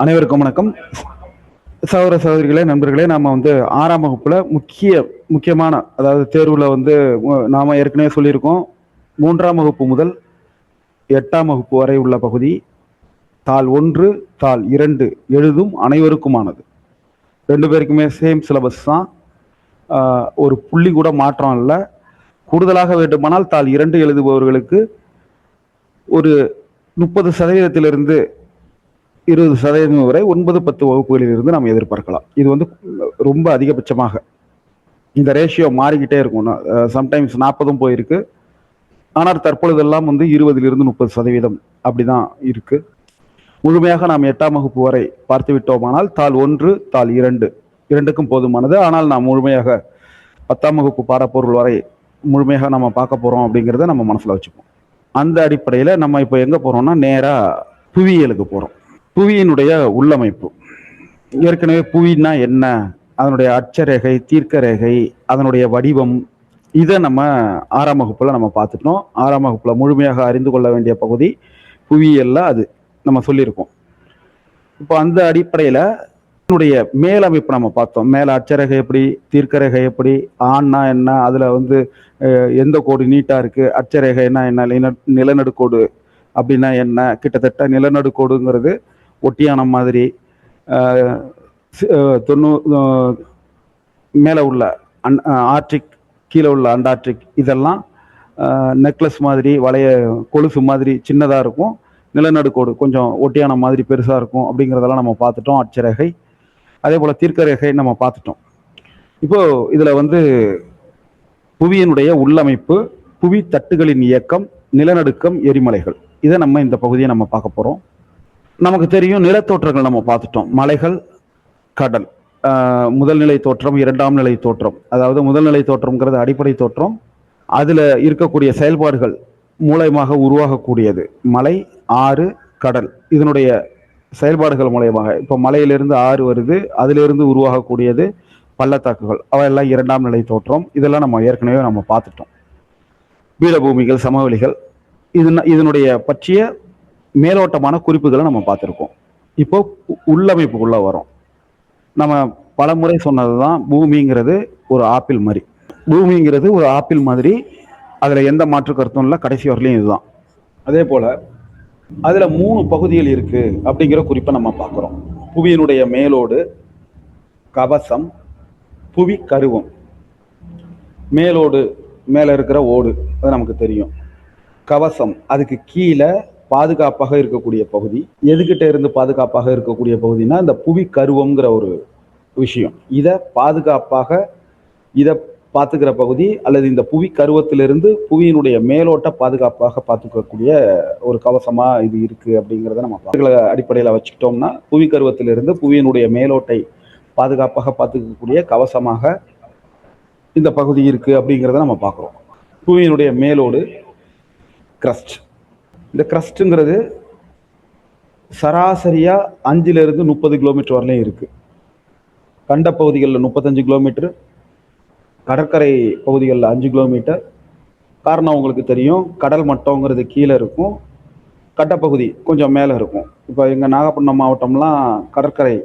அனைவருக்கும் வணக்கம். சகோதர சகோதரிகளே, நண்பர்களே, நாம ஆறாம் வகுப்புல முக்கியமான, அதாவது தேர்வுல நாம ஏற்கனவே சொல்லியிருக்கோம். 3ஆம் வகுப்பு முதல் 8ஆம் வகுப்பு வரை உள்ள பகுதி தாள் 1, தாள் 2 எழுதும் அனைவருக்குமானது. 2 பேருக்குமே சேம் சிலபஸ் தான். ஒரு புள்ளி கூட மாற்றம் இல்லை. கூடுதலாக வேண்டுமானால் தாள் 2 எழுதுபவர்களுக்கு ஒரு 30% 20% வரை 9-10 வகுப்புகளில் இருந்து நாம் எதிர்பார்க்கலாம். இது ரொம்ப அதிகபட்சமாக இந்த ரேஷியோ மாறிக்கிட்டே இருக்கும். சம்டைம்ஸ் 40 போயிருக்கு. ஆனால் தற்பொழுதெல்லாம் 20-30% அப்படிதான் இருக்கு. முழுமையாக நாம் 8ஆம் வகுப்பு வரை பார்த்து விட்டோமானால் தாள் 1, தாள் 2 இரண்டுக்கும் போதுமானது. ஆனால் நாம் முழுமையாக 10ஆம் வகுப்பு பாடப்பொருள் வரை முழுமையாக நம்ம பார்க்க போறோம் அப்படிங்கிறத நம்ம மனசுல வச்சுப்போம். அந்த அடிப்படையில் நம்ம இப்போ எங்க போறோம்னா, நேரா புவியியலுக்கு போறோம். புவியினுடைய உள்ளமைப்பு. ஏற்கனவே புவின்னா என்ன, அதனுடைய அட்சரேகை, தீர்க்க ரேகை, அதனுடைய வடிவம், இதை நம்ம 6ஆம் வகுப்புல நம்ம பார்த்துட்டோம். 6ஆம் வகுப்புல முழுமையாக அறிந்து கொள்ள வேண்டிய பகுதி புவியியல்ல அது நம்ம சொல்லியிருக்கோம். இப்போ அந்த அடிப்படையில இதனுடைய மேலமைப்பு நம்ம பார்த்தோம். மேல அட்சரேகை எப்படி, தீர்க்க ரேகை எப்படி, ஆண்னா என்ன, அதுல எந்த கோடு நீட்டா இருக்கு, அட்சரேகைன்னா என்ன, நிலநடுக்கோடு அப்படின்னா என்ன, கிட்டத்தட்ட நிலநடுக்கோடுங்கிறது ஒட்டியானம் மாதிரி, 90 மேலே உள்ள ஆர்டிக், கீழே உள்ள அண்டார்டிக், இதெல்லாம் நெக்லஸ் மாதிரி, வளைய கொலுசு மாதிரி சின்னதாக இருக்கும். நிலநடுக்கோடு கொஞ்சம் ஒட்டியானம் மாதிரி பெருசாக இருக்கும். அப்படிங்கிறதெல்லாம் நம்ம பார்த்துட்டோம். அட்சரேகை, அதே போல் தீர்க்க ரேகை நம்ம பார்த்துட்டோம். இப்போ இதில் புவியினுடைய உள்ளமைப்பு, புவி தட்டுகளின் இயக்கம், நிலநடுக்கம், எரிமலைகள், இதை நம்ம இந்த பகுதியை நம்ம பார்க்க போகிறோம். நமக்கு தெரியும், நிலத்தோற்றங்கள் நம்ம பார்த்துட்டோம். மலைகள், கடல், முதல்நிலை தோற்றம், 2ஆம் நிலை தோற்றம். அதாவது முதல்நிலை தோற்றம்ங்கிறது அடிப்படை தோற்றம். அதில் இருக்கக்கூடிய செயல்பாடுகள் மூலயமாக உருவாகக்கூடியது மலை, ஆறு, கடல். இதனுடைய செயல்பாடுகள் மூலயமாக இப்போ மலையிலிருந்து ஆறு வருது, அதிலிருந்து உருவாகக்கூடியது பள்ளத்தாக்குகள், அவையெல்லாம் 2ஆம் நிலை தோற்றம். இதெல்லாம் நம்ம ஏற்கனவே நம்ம பார்த்துட்டோம். பீடபூமிகள், சமவெளிகள், இதனுடைய பற்றிய மேலோட்டமான குறிப்புகளை நம்ம பார்த்துருக்கோம். இப்போ உள்ளமைப்புக்குள்ள வரோம். நம்ம பல முறை சொன்னதுதான், பூமிங்கிறது ஒரு ஆப்பிள் மாதிரி. பூமிங்கிறது ஒரு ஆப்பிள் மாதிரி, அதுல எந்த மாற்று கருத்தும் இல்லை. கடைசி வரலையும் இதுதான். அதே போல அதுல 3 பகுதிகள் இருக்கு அப்படிங்கிற குறிப்பை நம்ம பார்க்கிறோம். புவியினுடைய மேலோடு, கவசம், புவி கருவம். மேலோடு, மேல இருக்கிற ஓடு, அது நமக்கு தெரியும். கவசம், அதுக்கு கீழே பாதுகாப்பாக இருக்கக்கூடிய பகுதி. எதுகிட்ட இருந்து பாதுகாப்பாக இருக்கக்கூடிய பகுதினா, இந்த புவி கருவம்ங்கிற ஒரு விஷயம். இதை பாதுகாப்பாக, இதை பார்த்துக்கிற பகுதி, அல்லது இந்த புவி கருவத்திலிருந்து புவியினுடைய மேலோட்ட பாதுகாப்பாக பார்த்துக்கக்கூடிய ஒரு கவசமா இது இருக்கு அப்படிங்கிறத நம்ம அடிப்படையில் வச்சுக்கிட்டோம்னா, புவி கருவத்திலிருந்து புவியினுடைய மேலோட்டை பாதுகாப்பாக பார்த்துக்கக்கூடிய கவசமாக இந்த பகுதி இருக்கு அப்படிங்கிறத நம்ம பார்க்குறோம். புவியினுடைய மேலோடு கிரஸ்ட். இந்த கிரஸ்ட்ங்கிறது சராசரியா 5-30 கிலோமீட்டர் வரலையும் இருக்கு. கண்ட பகுதிகளில் 35 கிலோமீட்டர், கடற்கரை பகுதிகளில் 5 கிலோமீட்டர். காரணம் உங்களுக்கு தெரியும், கடல் மட்டங்கிறது கீழே இருக்கும், கட்டப்பகுதி கொஞ்சம் மேலே இருக்கும். இப்போ எங்கள் நாகப்பட்டினம் மாவட்டம்லாம் கடற்கரை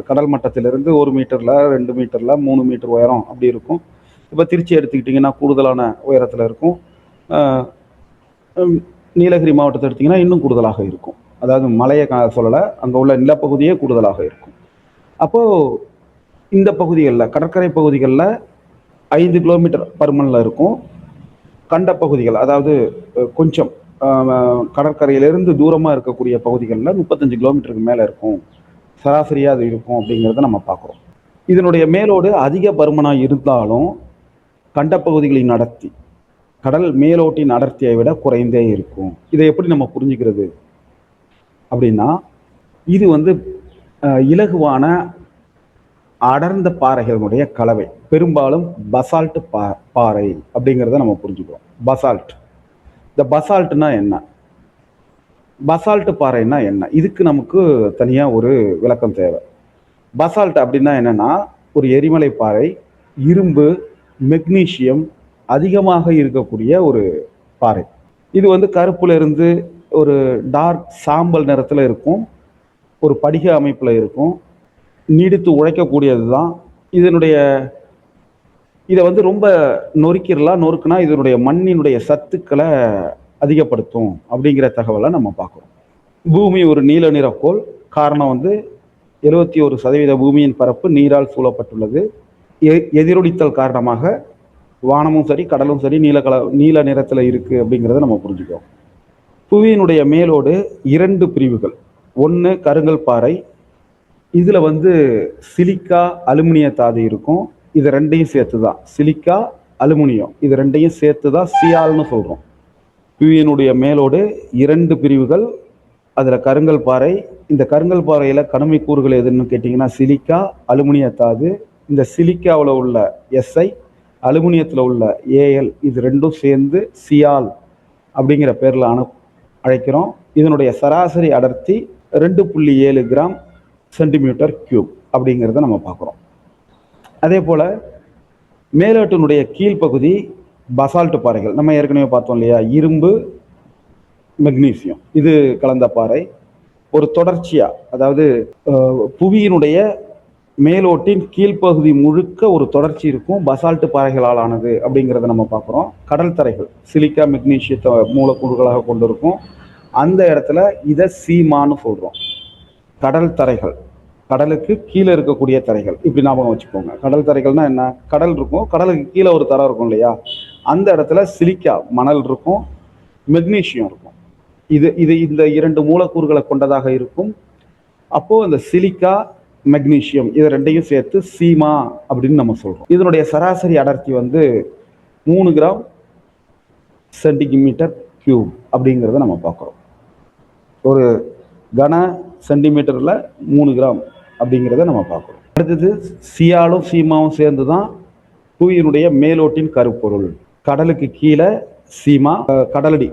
கடல் மட்டத்திலிருந்து 1 மீட்டர்ல, 2 மீட்டர்ல, 3 மீட்டர் உயரம் அப்படி இருக்கும். இப்போ திருச்சி எடுத்துக்கிட்டிங்கன்னா கூடுதலான உயரத்தில் இருக்கும். நீலகிரி மாவட்டத்தை எடுத்திங்கன்னா இன்னும் கூடுதலாக இருக்கும். அதாவது மலையை சொல்லலை, அங்கே உள்ள நிலப்பகுதியே கூடுதலாக இருக்கும். அப்போது இந்த பகுதிகளில், கடற்கரை பகுதிகளில் 5 கிலோமீட்டர் பருமனில் இருக்கும். கண்ட பகுதிகள், அதாவது கொஞ்சம் கடற்கரையிலிருந்து தூரமாக இருக்கக்கூடிய பகுதிகளில் 35 கிலோமீட்டருக்கு மேலே இருக்கும், சராசரியாக அது இருக்கும் அப்படிங்கிறத நம்ம பார்க்குறோம். இதனுடைய மேலோடு அதிக பருமனாக இருந்தாலும் கண்ட பகுதிகளின் அடர்த்தி கடல் மேலோட்டின் அடர்த்தியை விட குறைந்தே இருக்கும். இதை எப்படி நம்ம புரிஞ்சுக்கிறது அப்படின்னா, இது இலகுவான அடர்ந்த பாறைகளுடைய கலவை. பெரும்பாலும் பசால்ட் பாறை அப்படிங்கிறத நம்ம புரிஞ்சுக்கிறோம். பசால்ட், இந்த பசால்ட்னா என்ன, பசால்ட் பாறைன்னா என்ன, இதுக்கு நமக்கு தனியாக ஒரு விளக்கம் தேவை. பசால்ட் அப்படின்னா என்னன்னா, ஒரு எரிமலை பாறை, இரும்பு, மெக்னீசியம் அதிகமாக இருக்கக்கூடிய ஒரு பாறை. இது கருப்புல இருந்து ஒரு டார்க் சாம்பல் நிறத்துல இருக்கும். ஒரு படிக அமைப்பில் இருக்கும். நீடித்து உழைக்கக்கூடியது தான். இதனுடைய இதை வந்து ரொம்ப நொறுக்கிடலாம். நொறுக்குனா இதனுடைய மண்ணினுடைய சத்துக்களை அதிகப்படுத்தும் அப்படிங்கிற தகவலை நம்ம பார்க்குறோம். பூமி ஒரு நீல நிற கோள். காரணம் வந்து 71% பூமியின் பரப்பு நீரால் சூழப்பட்டுள்ளது. எதிரொலித்தல் காரணமாக வானமும் சரி கடலும் சரி நீல நிறத்தில் இருக்குது அப்படிங்கிறத நம்ம புரிஞ்சுக்கிறோம். புவியினுடைய மேலோடு 2 பிரிவுகள். ஒன்று கருங்கல் பாறை. இதில் வந்து சிலிக்கா அலுமினிய தாது இருக்கும். இது ரெண்டையும் சேர்த்து தான் சிலிக்கா அலுமினியம், இது ரெண்டையும் சேர்த்து தான் சியால்னு சொல்கிறோம். புவியினுடைய மேலோடு 2 பிரிவுகள். அதில் கருங்கல் பாறை. இந்த கருங்கல் பாறையில் கனிம கூறுகள் எதுன்னு கேட்டிங்கன்னா சிலிக்கா அலுமினிய தாது. இந்த சிலிக்காவில் உள்ள எஸ்ஐ, அலுமினியத்தில் உள்ள ஏஎல், இது ரெண்டும் சேர்ந்து சியால் அப்படிங்கிற பேரில் அழைக்கிறோம். இதனுடைய சராசரி அடர்த்தி 2.7 கிராம் சென்டிமீட்டர் கியூப் அப்படிங்கிறத நம்ம பார்க்குறோம். அதே போல் மேலோட்டினுடைய கீழ்ப்பகுதி பசால்ட் பாறைகள். நம்ம ஏற்கனவே பார்த்தோம் இல்லையா, இரும்பு மெக்னீசியம் இது கலந்த பாறை. ஒரு தொடர்ச்சியா, அதாவது புவியினுடைய மேலோட்டின் கீழ்ப்பகுதி முழுக்க ஒரு தொடர்ச்சி இருக்கும். பசால்ட் பாறைகளால் ஆனது அப்படிங்கிறத நம்ம பார்க்குறோம். கடல் தரைகள் சிலிக்கா மெக்னீசியத்தை மூலக்கூறுகளாக கொண்டிருக்கும். அந்த இடத்துல இதை சீமான்னு சொல்கிறோம். கடல் தரைகள், கடலுக்கு கீழே இருக்கக்கூடிய தரைகள், இப்படி ஞாபகம் வச்சுக்கோங்க. கடல் தரைகள்னா என்ன? கடல் இருக்கும், கடலுக்கு கீழே ஒரு தரை இருக்கும் இல்லையா, அந்த இடத்துல சிலிக்கா மணல் இருக்கும், மெக்னீசியம் இருக்கும். இது இந்த 2 மூலக்கூறுகளை கொண்டதாக இருக்கும். அப்போ அந்த சிலிக்கா மெக்னீசியம் இது ரெண்டையும் சேர்த்து சீமா அப்படின்னு நம்ம சொல்றோம். இதனுடைய சராசரி அடர்த்தி வந்து 3 கிராம் சென்டிமீட்டர் கியூப் அப்படிங்கிறத நம்ம பார்க்குறோம். ஒரு கன சென்டிமீட்டர்ல 3 கிராம் அப்படிங்கிறத நம்ம பார்க்குறோம். அடுத்தது சியாலும் சீமாவும் சேர்ந்து தான் புவியினுடைய மேலோட்டின் கருப்பொருள். கடலுக்கு கீழே சீமா, கடலடி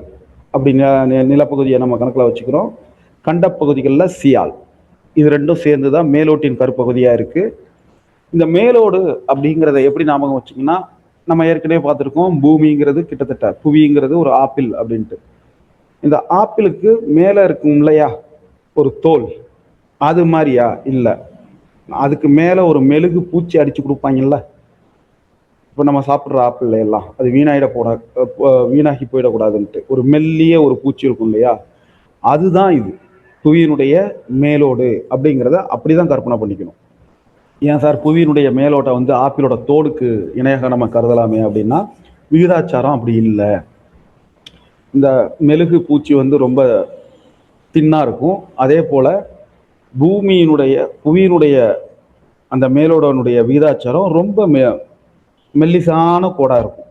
அப்படிங்கிற நிலப்பகுதியை நம்ம கணக்கில் வச்சுக்கிறோம். கண்டப்பகுதிகளில் சியால், இது ரெண்டும் சேர்ந்து தான் மேலோட்டின் கருப்பகுதியாக இருக்குது. இந்த மேலோடு அப்படிங்கிறத எப்படி ஞாபகம் வச்சிங்கன்னா, நம்ம ஏற்கனவே பார்த்துருக்கோம், பூமிங்கிறது கிட்டத்தட்ட புவிங்கிறது ஒரு ஆப்பிள் அப்படின்ட்டு. இந்த ஆப்பிளுக்கு மேலே இருக்கும் இல்லையா ஒரு தோல், அது மாதிரியா? இல்லை, அதுக்கு மேலே ஒரு மெழுகு பூச்சி அடித்து கொடுப்பாங்கல்ல. இப்போ நம்ம சாப்பிட்ற ஆப்பிள் எல்லாம் அது வீணாகி போயிடக்கூடாதுன்ட்டு ஒரு மெல்லிய ஒரு பூச்சி இருக்கும் இல்லையா, அதுதான் இது புவியினுடைய மேலோடு அப்படிங்கிறத அப்படி தான் கற்பனை பண்ணிக்கணும். ஏன் சார் புவியினுடைய மேலோட்டை வந்து ஆப்பிளோட தோலுக்கு இணையாக நம்ம கருதலாமே அப்படின்னா, விகிதாச்சாரம் அப்படி இல்லை. இந்த மெழுகு பூச்சி வந்து ரொம்ப தின்னாக இருக்கும். அதே போல் புவியினுடைய அந்த மேலோடனுடைய விகிதாச்சாரம் ரொம்ப மெல்லிசான கோடாக இருக்கும்.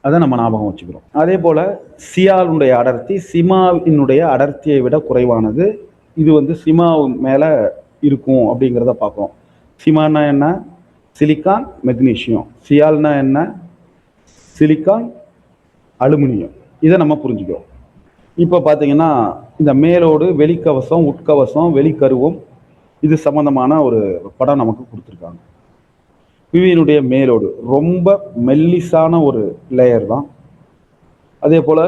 அதை நம்ம ஞாபகம் வச்சுக்கிறோம். அதே போல் சியாலுடைய அடர்த்தி சிமாவினுடைய அடர்த்தியை விட குறைவானது. இது வந்து சிமா மேலே இருக்கும் அப்படிங்கிறத பார்க்குறோம். சிமானா என்ன? Silicon magnesium. சியால்னா என்ன? Silicon aluminium. இதை நம்ம புரிஞ்சுக்கிறோம். இப்போ பார்த்தீங்கன்னா இந்த மேலோடு, வெளிக்கவசம், உட்கவசம், வெளிக்கருவம், இது சம்பந்தமான ஒரு படம் நமக்கு கொடுத்துருக்காங்க. புவியினுடைய மேலோடு ரொம்ப மெல்லிசான ஒரு லேயர் தான். அதே போல்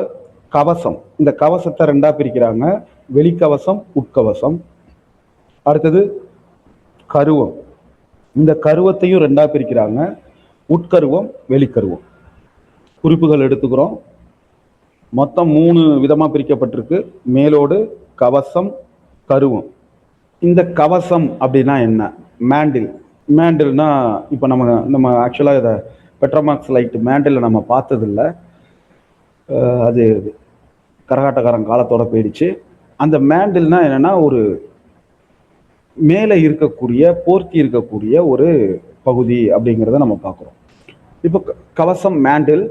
கவசம், இந்த கவசத்தை 2ஆ பிரிக்கிறாங்க, வெளிக்கவசம், உட்கவசம். அடுத்தது கருவம், இந்த கருவத்தையும் 2ஆ பிரிக்கிறாங்க, உட்கருவம், வெளிக்கருவம். குறிப்புகள் எடுத்துக்கிறோம். மொத்தம் 3 விதமாக பிரிக்கப்பட்டிருக்கு: மேலோடு, கவசம், கருவம். இந்த கவசம் அப்படின்னா என்ன? மேண்டில்னா இப்போ நம்ம ஆக்சுவலாக இதை பெட்ரோமாக்ஸ் லைட் மேண்டில் நம்ம பார்த்ததில்லை. அது கரகாட்டக்காரன் காலத்தோட போயிடுச்சு. அந்த மேண்டில்னா என்னன்னா, ஒரு மேலே இருக்கக்கூடிய போர்த்தி இருக்கக்கூடிய ஒரு பகுதி அப்படிங்கிறத நம்ம பார்க்குறோம். இப்போ கவசம் மேண்டில்,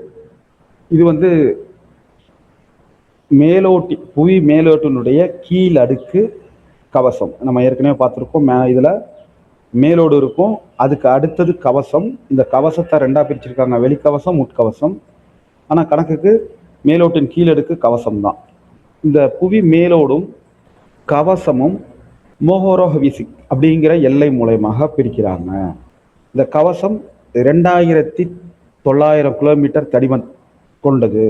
இது வந்து புவி மேலோட்டினுடைய கீழ் அடுக்கு கவசம். நம்ம ஏற்கனவே பார்த்துருக்கோம். இதில் மேலோடு இருக்கும், அதுக்கு அடுத்தது கவசம். இந்த கவசத்தை 2ஆ பிரிச்சிருக்காங்க, வெளிக்கவசம், உட்கவசம். ஆனால் கணக்குக்கு மேலோட்டின் கீழடுக்கு கவசம் தான். இந்த புவி மேலோடும் கவசமும் மோஹோரோஹவிசிக் அப்படிங்கிற எல்லை மூலமாக பிரிக்கிறாங்க. இந்த கவசம் 2900 கிலோமீட்டர் தடிமன் கொண்டது.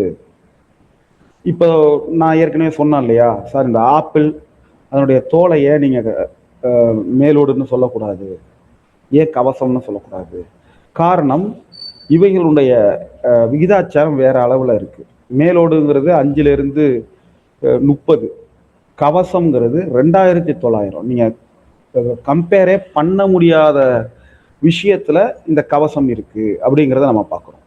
இப்போ நான் ஏற்கனவே சொன்னேன் இல்லையா சார், இந்த ஆப்பிள் அதனுடைய தோலை ஏன் நீங்கள் மேலோடுன்னு சொல்லக்கூடாது, ஏன் கவசம்னு சொல்லக்கூடாது? காரணம், இவைகளுடைய விகிதாச்சாரம் வேற அளவில் இருக்கு. மேலோடுங்கிறது 5லிருந்து 30, கவசம்ங்கிறது 2900. நீங்கள் கம்பேரே பண்ண முடியாத விஷயத்துல இந்த கவசம் இருக்கு அப்படிங்கிறத நம்ம பார்க்குறோம்.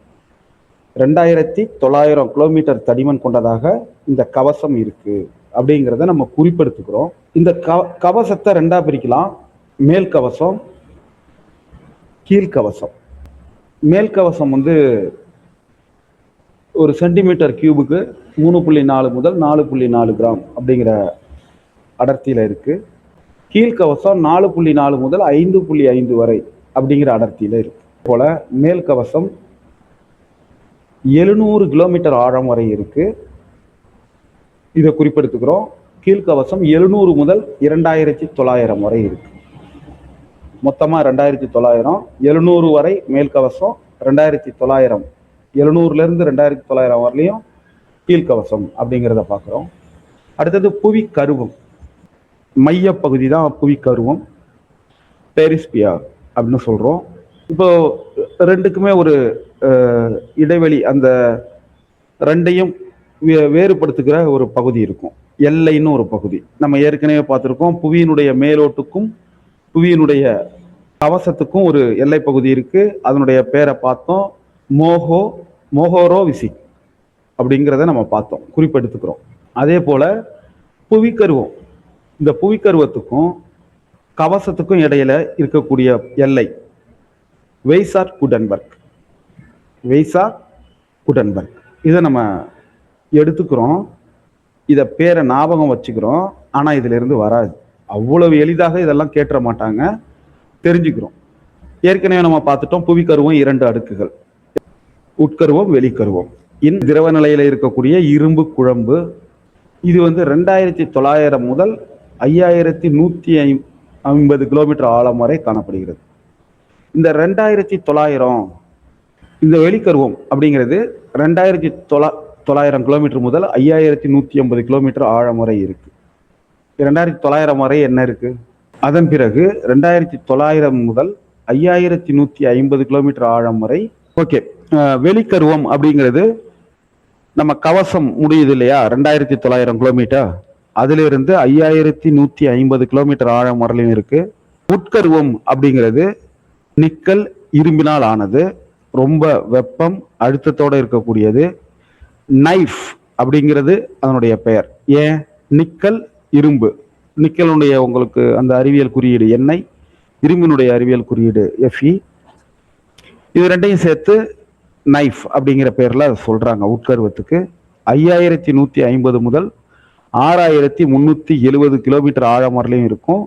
2900 கிலோமீட்டர் தடிமன் கொண்டதாக இந்த கவசம் இருக்கு அப்படிங்கிறத நம்ம குறிப்பெடுத்துக்கிறோம். இந்த கவசத்தை ரெண்டா பிரிக்கலாம்: மேல் கவசம், கீழ்கவசம். மேல் கவசம் ஒரு சென்டிமீட்டர் கியூபுக்கு 3.4 முதல் 4.4 கிராம் அப்படிங்கிற அடர்த்தியில இருக்கு. கீழ்கவசம் 4.4 முதல் 5.5 வரை அப்படிங்கிற அடர்த்தியில இருக்கு. போல மேல் கவசம் 700 கிலோமீட்டர் ஆழம் வரை இருக்கு, இதை குறிப்பெடுத்துக்கிறோம். கீழ்கவசம் 700 முதல் 2900 வரை இருக்கு. மொத்தமா 2900, 700 வரை மேல் கவசம், 2900, 700லிருந்து 2900 வரலையும் கீழ்கவசம் அப்படிங்கிறத பார்க்குறோம். அடுத்தது புவி கருவம். மைய பகுதி தான் புவி கருவம், பெரிஸ்பியர் அப்படின்னு சொல்றோம். இப்போ ரெண்டுக்குமே ஒரு இடைவெளி, அந்த ரெண்டையும் வேறுபடுத்துகிற ஒரு பகுதி இருக்கும், எல்லைன்னு ஒரு பகுதி. நம்ம ஏற்கனவே பார்த்துருக்கோம், புவியினுடைய மேலோட்டுக்கும் புவியினுடைய கவசத்துக்கும் ஒரு எல்லை பகுதி இருக்கு. அதனுடைய பேரை பார்த்தோம், மோஹோரோவிசிக் அப்படிங்கிறத நம்ம பார்த்தோம், குறிப்பெடுத்துக்கிறோம். அதே போல புவிக்கருவம், இந்த புவிக்கருவத்துக்கும் கவசத்துக்கும் இடையில இருக்கக்கூடிய எல்லை வெய்சார்-குடன்பர்க். இதை நம்ம எடுத்துக்கிறோம், இதை பேரை ஞாபகம் வச்சுக்கிறோம். ஆனா இதுல இருந்து வராது, அவ்வளவு எளிதாக இதெல்லாம் கேட்டுற மாட்டாங்க, தெரிஞ்சுக்கிறோம். ஏற்கனவே நம்ம பார்த்துட்டோம், புவிக்கருவம் 2 அடுக்குகள், உட்கருவம், வெளிக்கருவம். திரவ நிலையில இருக்கக்கூடிய இரும்பு குழம்பு. இது 2900 முதல் 5150 கிலோமீட்டர் ஆழம் வரை காணப்படுகிறது. இந்த 2900, இந்த வெளிக்கருவம் அப்படிங்கிறது 2900 கிலோமீட்டர் முதல் 5150 கிலோமீட்டர் ஆழம் வரை இருக்கு. 2900 வரை என்ன இருக்கு? அதன் பிறகு 2900 முதல் 5150 கிலோமீட்டர் ஆழம் வரை. ஓகே, வெளிக்கருவம் அப்படிங்கிறது நம்ம கவசம் முடியுது இல்லையா, 2900 கிலோமீட்டர், அதுல இருந்து 5150 கிலோமீட்டர் ஆழம் வரலையும் இருக்கு. உட்கருவம் அப்படிங்கிறது நிக்கல் இரும்பினால் ஆனது, ரொம்ப வெப்பம் அழுத்தத்தோட இருக்கக்கூடியது. நைஃப் அப்படிங்கிறது அதனுடைய பெயர். ஏன்? நிக்கல் இரும்பு. நிக்கலுடைய உங்களுக்கு அந்த அறிவியல் குறியீடு Ni, இரும்பினுடைய அறிவியல் குறியீடு Fe. இது ரெண்டையும் சேர்த்து நைஃப் அப்படிங்கிற பேர்ல சொல்றாங்க. உட்கருவத்துக்கு 5150 முதல் 6370 கிலோமீட்டர் ஆழம் வரலையும் இருக்கும்.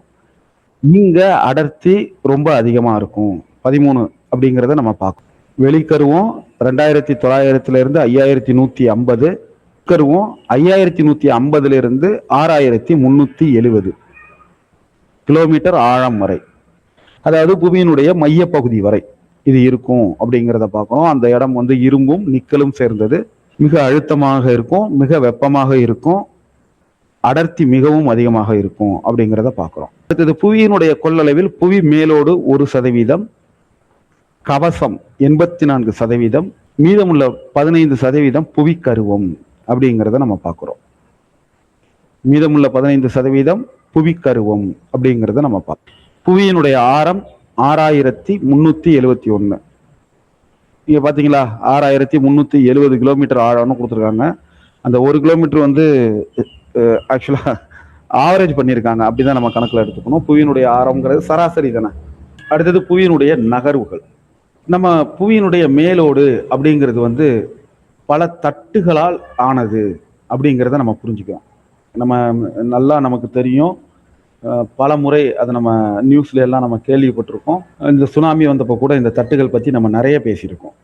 இங்க அடர்த்தி ரொம்ப அதிகமா இருக்கும், 13 அப்படிங்கிறத நம்ம பார்க்கணும். வெளிக்கருவம் 2900 5150, உட்கருவம் 5150 6370 கிலோமீட்டர் ஆழம் வரை, அதாவது புவியினுடைய மைய பகுதி வரை இது இருக்கும் அப்படிங்கிறத பார்க்கணும். அந்த இடம் இரும்பும் நிக்கலும் சேர்ந்தது, மிக அழுத்தமாக இருக்கும், மிக வெப்பமாக இருக்கும், அடர்த்தி மிகவும் அதிகமாக இருக்கும் அப்படிங்கிறத பார்க்கிறோம். அடுத்தது புவியினுடைய கொள்ளளவில் புவி மேலோடு 1%, கவசம் 84%, மீதமுள்ள 15% புவி கருவம் அப்படிங்கிறத நம்ம பார்க்கிறோம். மீதமுள்ள 15% புவி கருவம் அப்படிங்கிறத நம்ம பார்க்கிறோம். புவியினுடைய ஆரம் 6371. நீங்க பாத்தீங்களா, 6370 கிலோமீட்டர் ஆழம்னு கொடுத்துருக்காங்க. அந்த 1 கிலோமீட்டர் ஆக்சுவலா ஆவரேஜ் பண்ணியிருக்காங்க, அப்படிதான் நம்ம கணக்குல எடுத்துக்கணும். புவியினுடைய ஆரம்ங்கிறது சராசரி தானே. அடுத்தது புவியினுடைய நகர்வுகள். நம்ம புவியினுடைய மேலோடு அப்படிங்கிறது பல தட்டுகளால் ஆனது அப்படிங்கிறத நம்ம புரிஞ்சுக்கிறோம். நம்ம நல்லா நமக்கு தெரியும், பல முறை அதை நம்ம நியூஸ்ல எல்லாம் நம்ம கேள்விப்பட்டிருக்கோம். இந்த சுனாமி வந்தப்போ கூட இந்த தட்டுகள் பற்றி நம்ம நிறைய பேசியிருக்கோம்.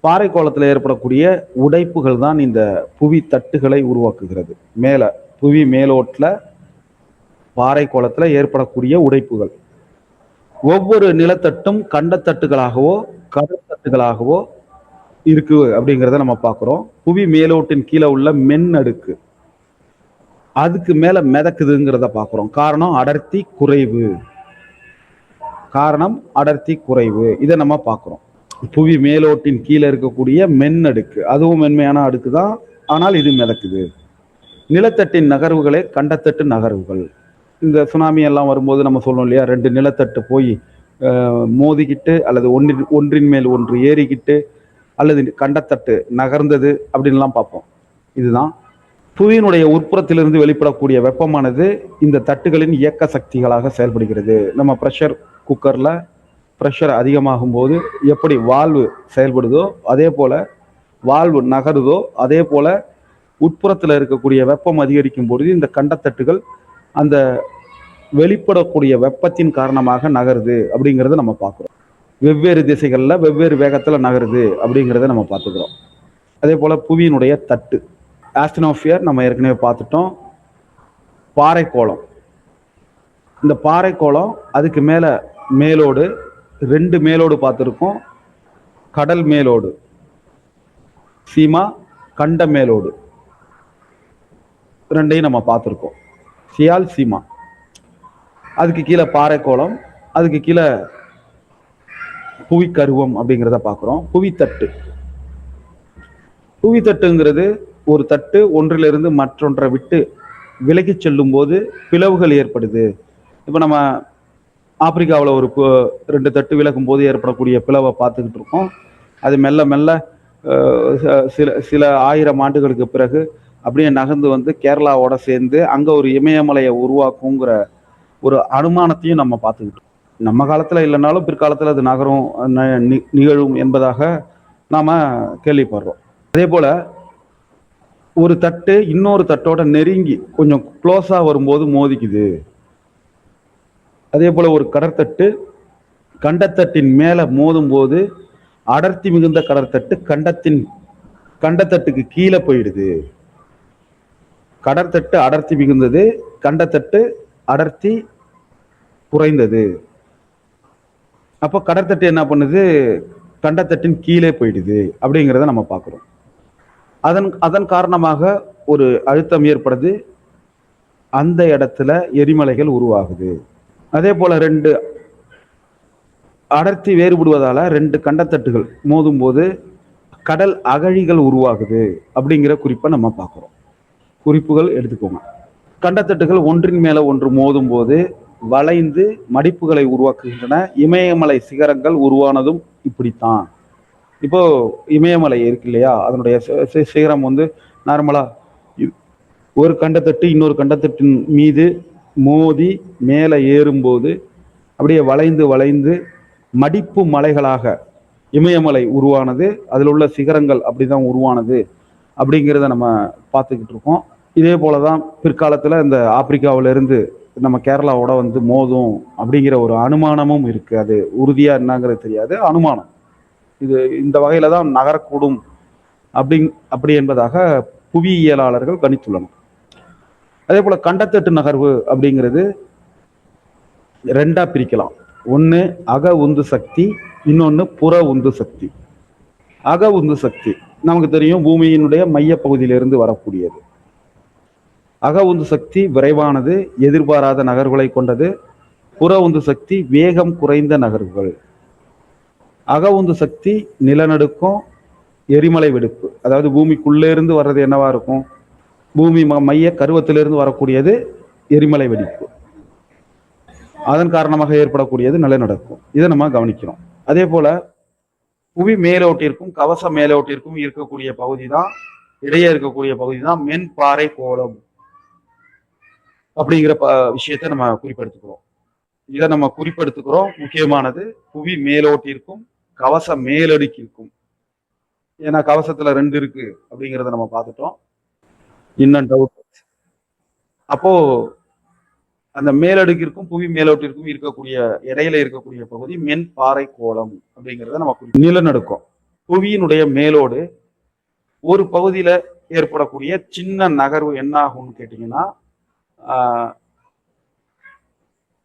பாறை கோளத்தில் ஏற்படக்கூடிய உடைப்புகள் தான் இந்த புவி தட்டுகளை உருவாக்குகிறது. புவி மேலோட்டில் பாறை கோளத்தில் ஏற்படக்கூடிய உடைப்புகள் ஒவ்வொரு நிலத்தட்டும் கண்டத்தட்டுகளாகவோ கடல் தட்டுகளாகவோ இருக்கு அப்படிங்கிறத நம்ம பார்க்குறோம். புவி மேலோட்டின் கீழே உள்ள மென் அடுக்கு, அதுக்கு மேல மிதக்குதுங்கிறத பார்க்குறோம். காரணம் அடர்த்தி குறைவு. இதை நம்ம பார்க்குறோம். புவி மேலோட்டின் கீழே இருக்கக்கூடிய மென்னடுக்கு, அதுவும் மென்மையான அடுக்கு தான், ஆனால் இது மிதக்குது. நிலத்தட்டின் நகர்வுகளே கண்டத்தட்டு நகர்வுகள். இந்த சுனாமி எல்லாம் வரும்போது நம்ம சொல்லணும் இல்லையா, ரெண்டு நிலத்தட்டு போய் மோதிக்கிட்டு அல்லது ஒன்றின் மேல் ஒன்று ஏறிக்கிட்டு அல்லது கண்டத்தட்டு நகர்ந்தது அப்படின்லாம் பார்ப்போம். இதுதான் புவியினுடைய உட்புறத்திலிருந்து வெளிப்படக்கூடிய வெப்பமானது இந்த தட்டுகளின் இயக்க சக்திகளாக செயல்படுகிறது. நம்ம ப்ரெஷர் குக்கரில் ப்ரெஷர் அதிகமாகும் போது எப்படி வால்வு செயல்படுதோ அதே போல் வால்வு நகருதோ அதே போல் உட்புறத்தில் இருக்கக்கூடிய வெப்பம் அதிகரிக்கும் பொழுது இந்த கண்டத்தட்டுகள் அந்த வெளிப்படக்கூடிய வெப்பத்தின் காரணமாக நகருது அப்படிங்கிறத நம்ம பார்க்குறோம். வெவ்வேறு திசைகளில் வெவ்வேறு வேகத்தில் நகருது அப்படிங்கிறத நம்ம பார்த்துக்கிறோம். அதே போல் புவியினுடைய தட்டு ஆஸ்ட்ரோஸ்பியர் நம்ம ஏற்கனவே பார்த்துட்டோம். பாறைக்கோளம், இந்த பாறைக்கோளம் அதுக்கு மேலோடு, ரெண்டு மேலோடு பார்த்துருக்கோம். கடல் மேலோடு சீமா, கண்ட மேலோடு ரெண்டையும் நம்ம பார்த்துருக்கோம். சியால் சீமா, அதுக்கு கீழே பாறைக்கோளம், அதுக்கு கீழே புவிக்கருவம் அப்படிங்கிறத பார்க்குறோம். புவித்தட்டுங்கிறது ஒரு தட்டு ஒன்றிலிருந்து மற்றொன்றை விட்டு விலகி செல்லும் போது பிளவுகள் ஏற்படுது. இப்போ நம்ம ஆப்பிரிக்காவில் ஒரு ரெண்டு தட்டு விலகும் போது ஏற்படக்கூடிய பிளவை பார்த்துக்கிட்டு இருக்கோம். அது மெல்ல மெல்ல சில ஆயிரம் ஆண்டுகளுக்கு பிறகு அப்படியே நகர்ந்து வந்து கேரளாவோட சேர்ந்து அங்கே ஒரு இமயமலையை உருவாக்குங்கிற ஒரு அனுமானத்தையும் நம்ம பார்த்துக்கிட்டு இருக்கோம். நம்ம காலத்தில் இல்லைனாலும் பிற்காலத்தில் அது நகரும் நிகழும் என்பதாக நாம் கேள்விப்படுறோம். அதே போல் ஒரு தட்டு இன்னொரு தட்டோட நெருங்கி கொஞ்சம் க்ளோஸா வரும்போது மோதிக்குது. அதே போல ஒரு கடற்தட்டு கண்டத்தட்டின் மேல மோதும் போது அடர்த்தி மிகுந்த கடற்தட்டு கண்டத்தட்டுக்கு கீழே போயிடுது. கடற்தட்டு அடர்த்தி மிகுந்தது, கண்டத்தட்டு அடர்த்தி குறைந்தது. அப்போ கடற்தட்டு என்ன பண்ணுது, கண்டத்தட்டின் கீழே போயிடுது அப்படிங்கிறத நம்ம பார்க்குறோம். அதன் காரணமாக ஒரு அழுத்தம் ஏற்படுது, அந்த இடத்துல எரிமலைகள் உருவாகுது. அதே போல ரெண்டு அடர்த்தி வேறுபடுவதால ரெண்டு கண்டத்தட்டுகள் மோதும் போது கடல் அகழிகள் உருவாகுது அப்படிங்கிற குறிப்பை நம்ம பார்க்குறோம். குறிப்புகள் எடுத்துக்கோங்க. கண்டத்தட்டுகள் ஒன்றின் மேல ஒன்று மோதும் போது வளைந்து மடிப்புகளை உருவாக்குகின்றன. இமயமலை சிகரங்கள் உருவானதும் இப்படித்தான். இப்போ இமயமலை இருக்கு இல்லையா, அதனுடைய சிகரம் வந்து நார்மலா ஒரு கண்டத்தட்டு இன்னொரு கண்டத்தட்டின் மீது மோதி மேலே ஏறும்போது அப்படியே வளைந்து வளைந்து மடிப்பு மலைகளாக இமயமலை உருவானது. அதில் உள்ள சிகரங்கள் அப்படிதான் உருவானது அப்படிங்கிறத நம்ம பார்த்துக்கிட்டு இருக்கோம். இதே போலதான் பிற்காலத்தில் இந்த ஆப்பிரிக்காவிலிருந்து நம்ம கேரளாவோட வந்து மோதும் அப்படிங்கிற ஒரு அனுமானமும் இருக்கு. அது உறுதியா என்னங்கிறது தெரியாது, அனுமானம். இது இந்த வகையில தான் நகரக்கூடும் அப்படி என்பதாக புவியியலாளர்கள் கணித்துள்ளனர். அதே போல கண்டத்தட்டு நகர்வு அப்படிங்கிறது ரெண்டா பிரிக்கலாம். ஒன்று அக உந்து சக்தி, இன்னொன்று புற உந்து சக்தி. அக உந்து சக்தி நமக்கு தெரியும், பூமியினுடைய மைய பகுதியிலிருந்து வரக்கூடியது. அக உந்து சக்தி விரைவானது, எதிர்பாராத நகர்வுகளை கொண்டது. புற உந்து சக்தி வேகம் குறைந்த நகர்வுகள். அக உந்து சக்தி நிலநடுக்கம், எரிமலை வெடிப்பு. அதாவது பூமிக்குள்ளே இருந்து வர்றது என்னவா இருக்கும், பூமி மைய கருவத்திலிருந்து வரக்கூடியது எரிமலை வெடிப்பு. அதன் காரணமாக ஏற்படக்கூடியது நிலநடுக்கம். இதை நம்ம கவனிக்கிறோம். அதே போல புவி மேலோட்டிற்கும் கவச மேலோட்டிற்கும் இருக்கக்கூடிய பகுதி தான், இடையே இருக்கக்கூடிய பகுதி தான் மென்பாறை கோளம் அப்படிங்கிற விஷயத்தை நம்ம குறிப்பெடுத்துக்கிறோம். இதை நம்ம குறிப்பெடுத்துக்கிறோம். முக்கியமானது புவி மேலோட்டிற்கும் கவச மேலடுக்கிற்கும். ஏன்னா கவசத்துல ரெண்டு இருக்கு அப்படிங்கிறத நம்ம பார்த்துட்டோம். இன்னும் டவுட். அப்போ அந்த மேலடுக்கிற்கும் புவி மேலோட்டிற்கும் இருக்கக்கூடிய இடையில இருக்கக்கூடிய பகுதி மென்பாறை கோளம் அப்படிங்கிறத நம்ம நிலநடுக்கம். புவியினுடைய மேலோடு ஒரு பகுதியில ஏற்படக்கூடிய சின்ன நகர்வு என்ன ஆகும்னு கேட்டீங்கன்னா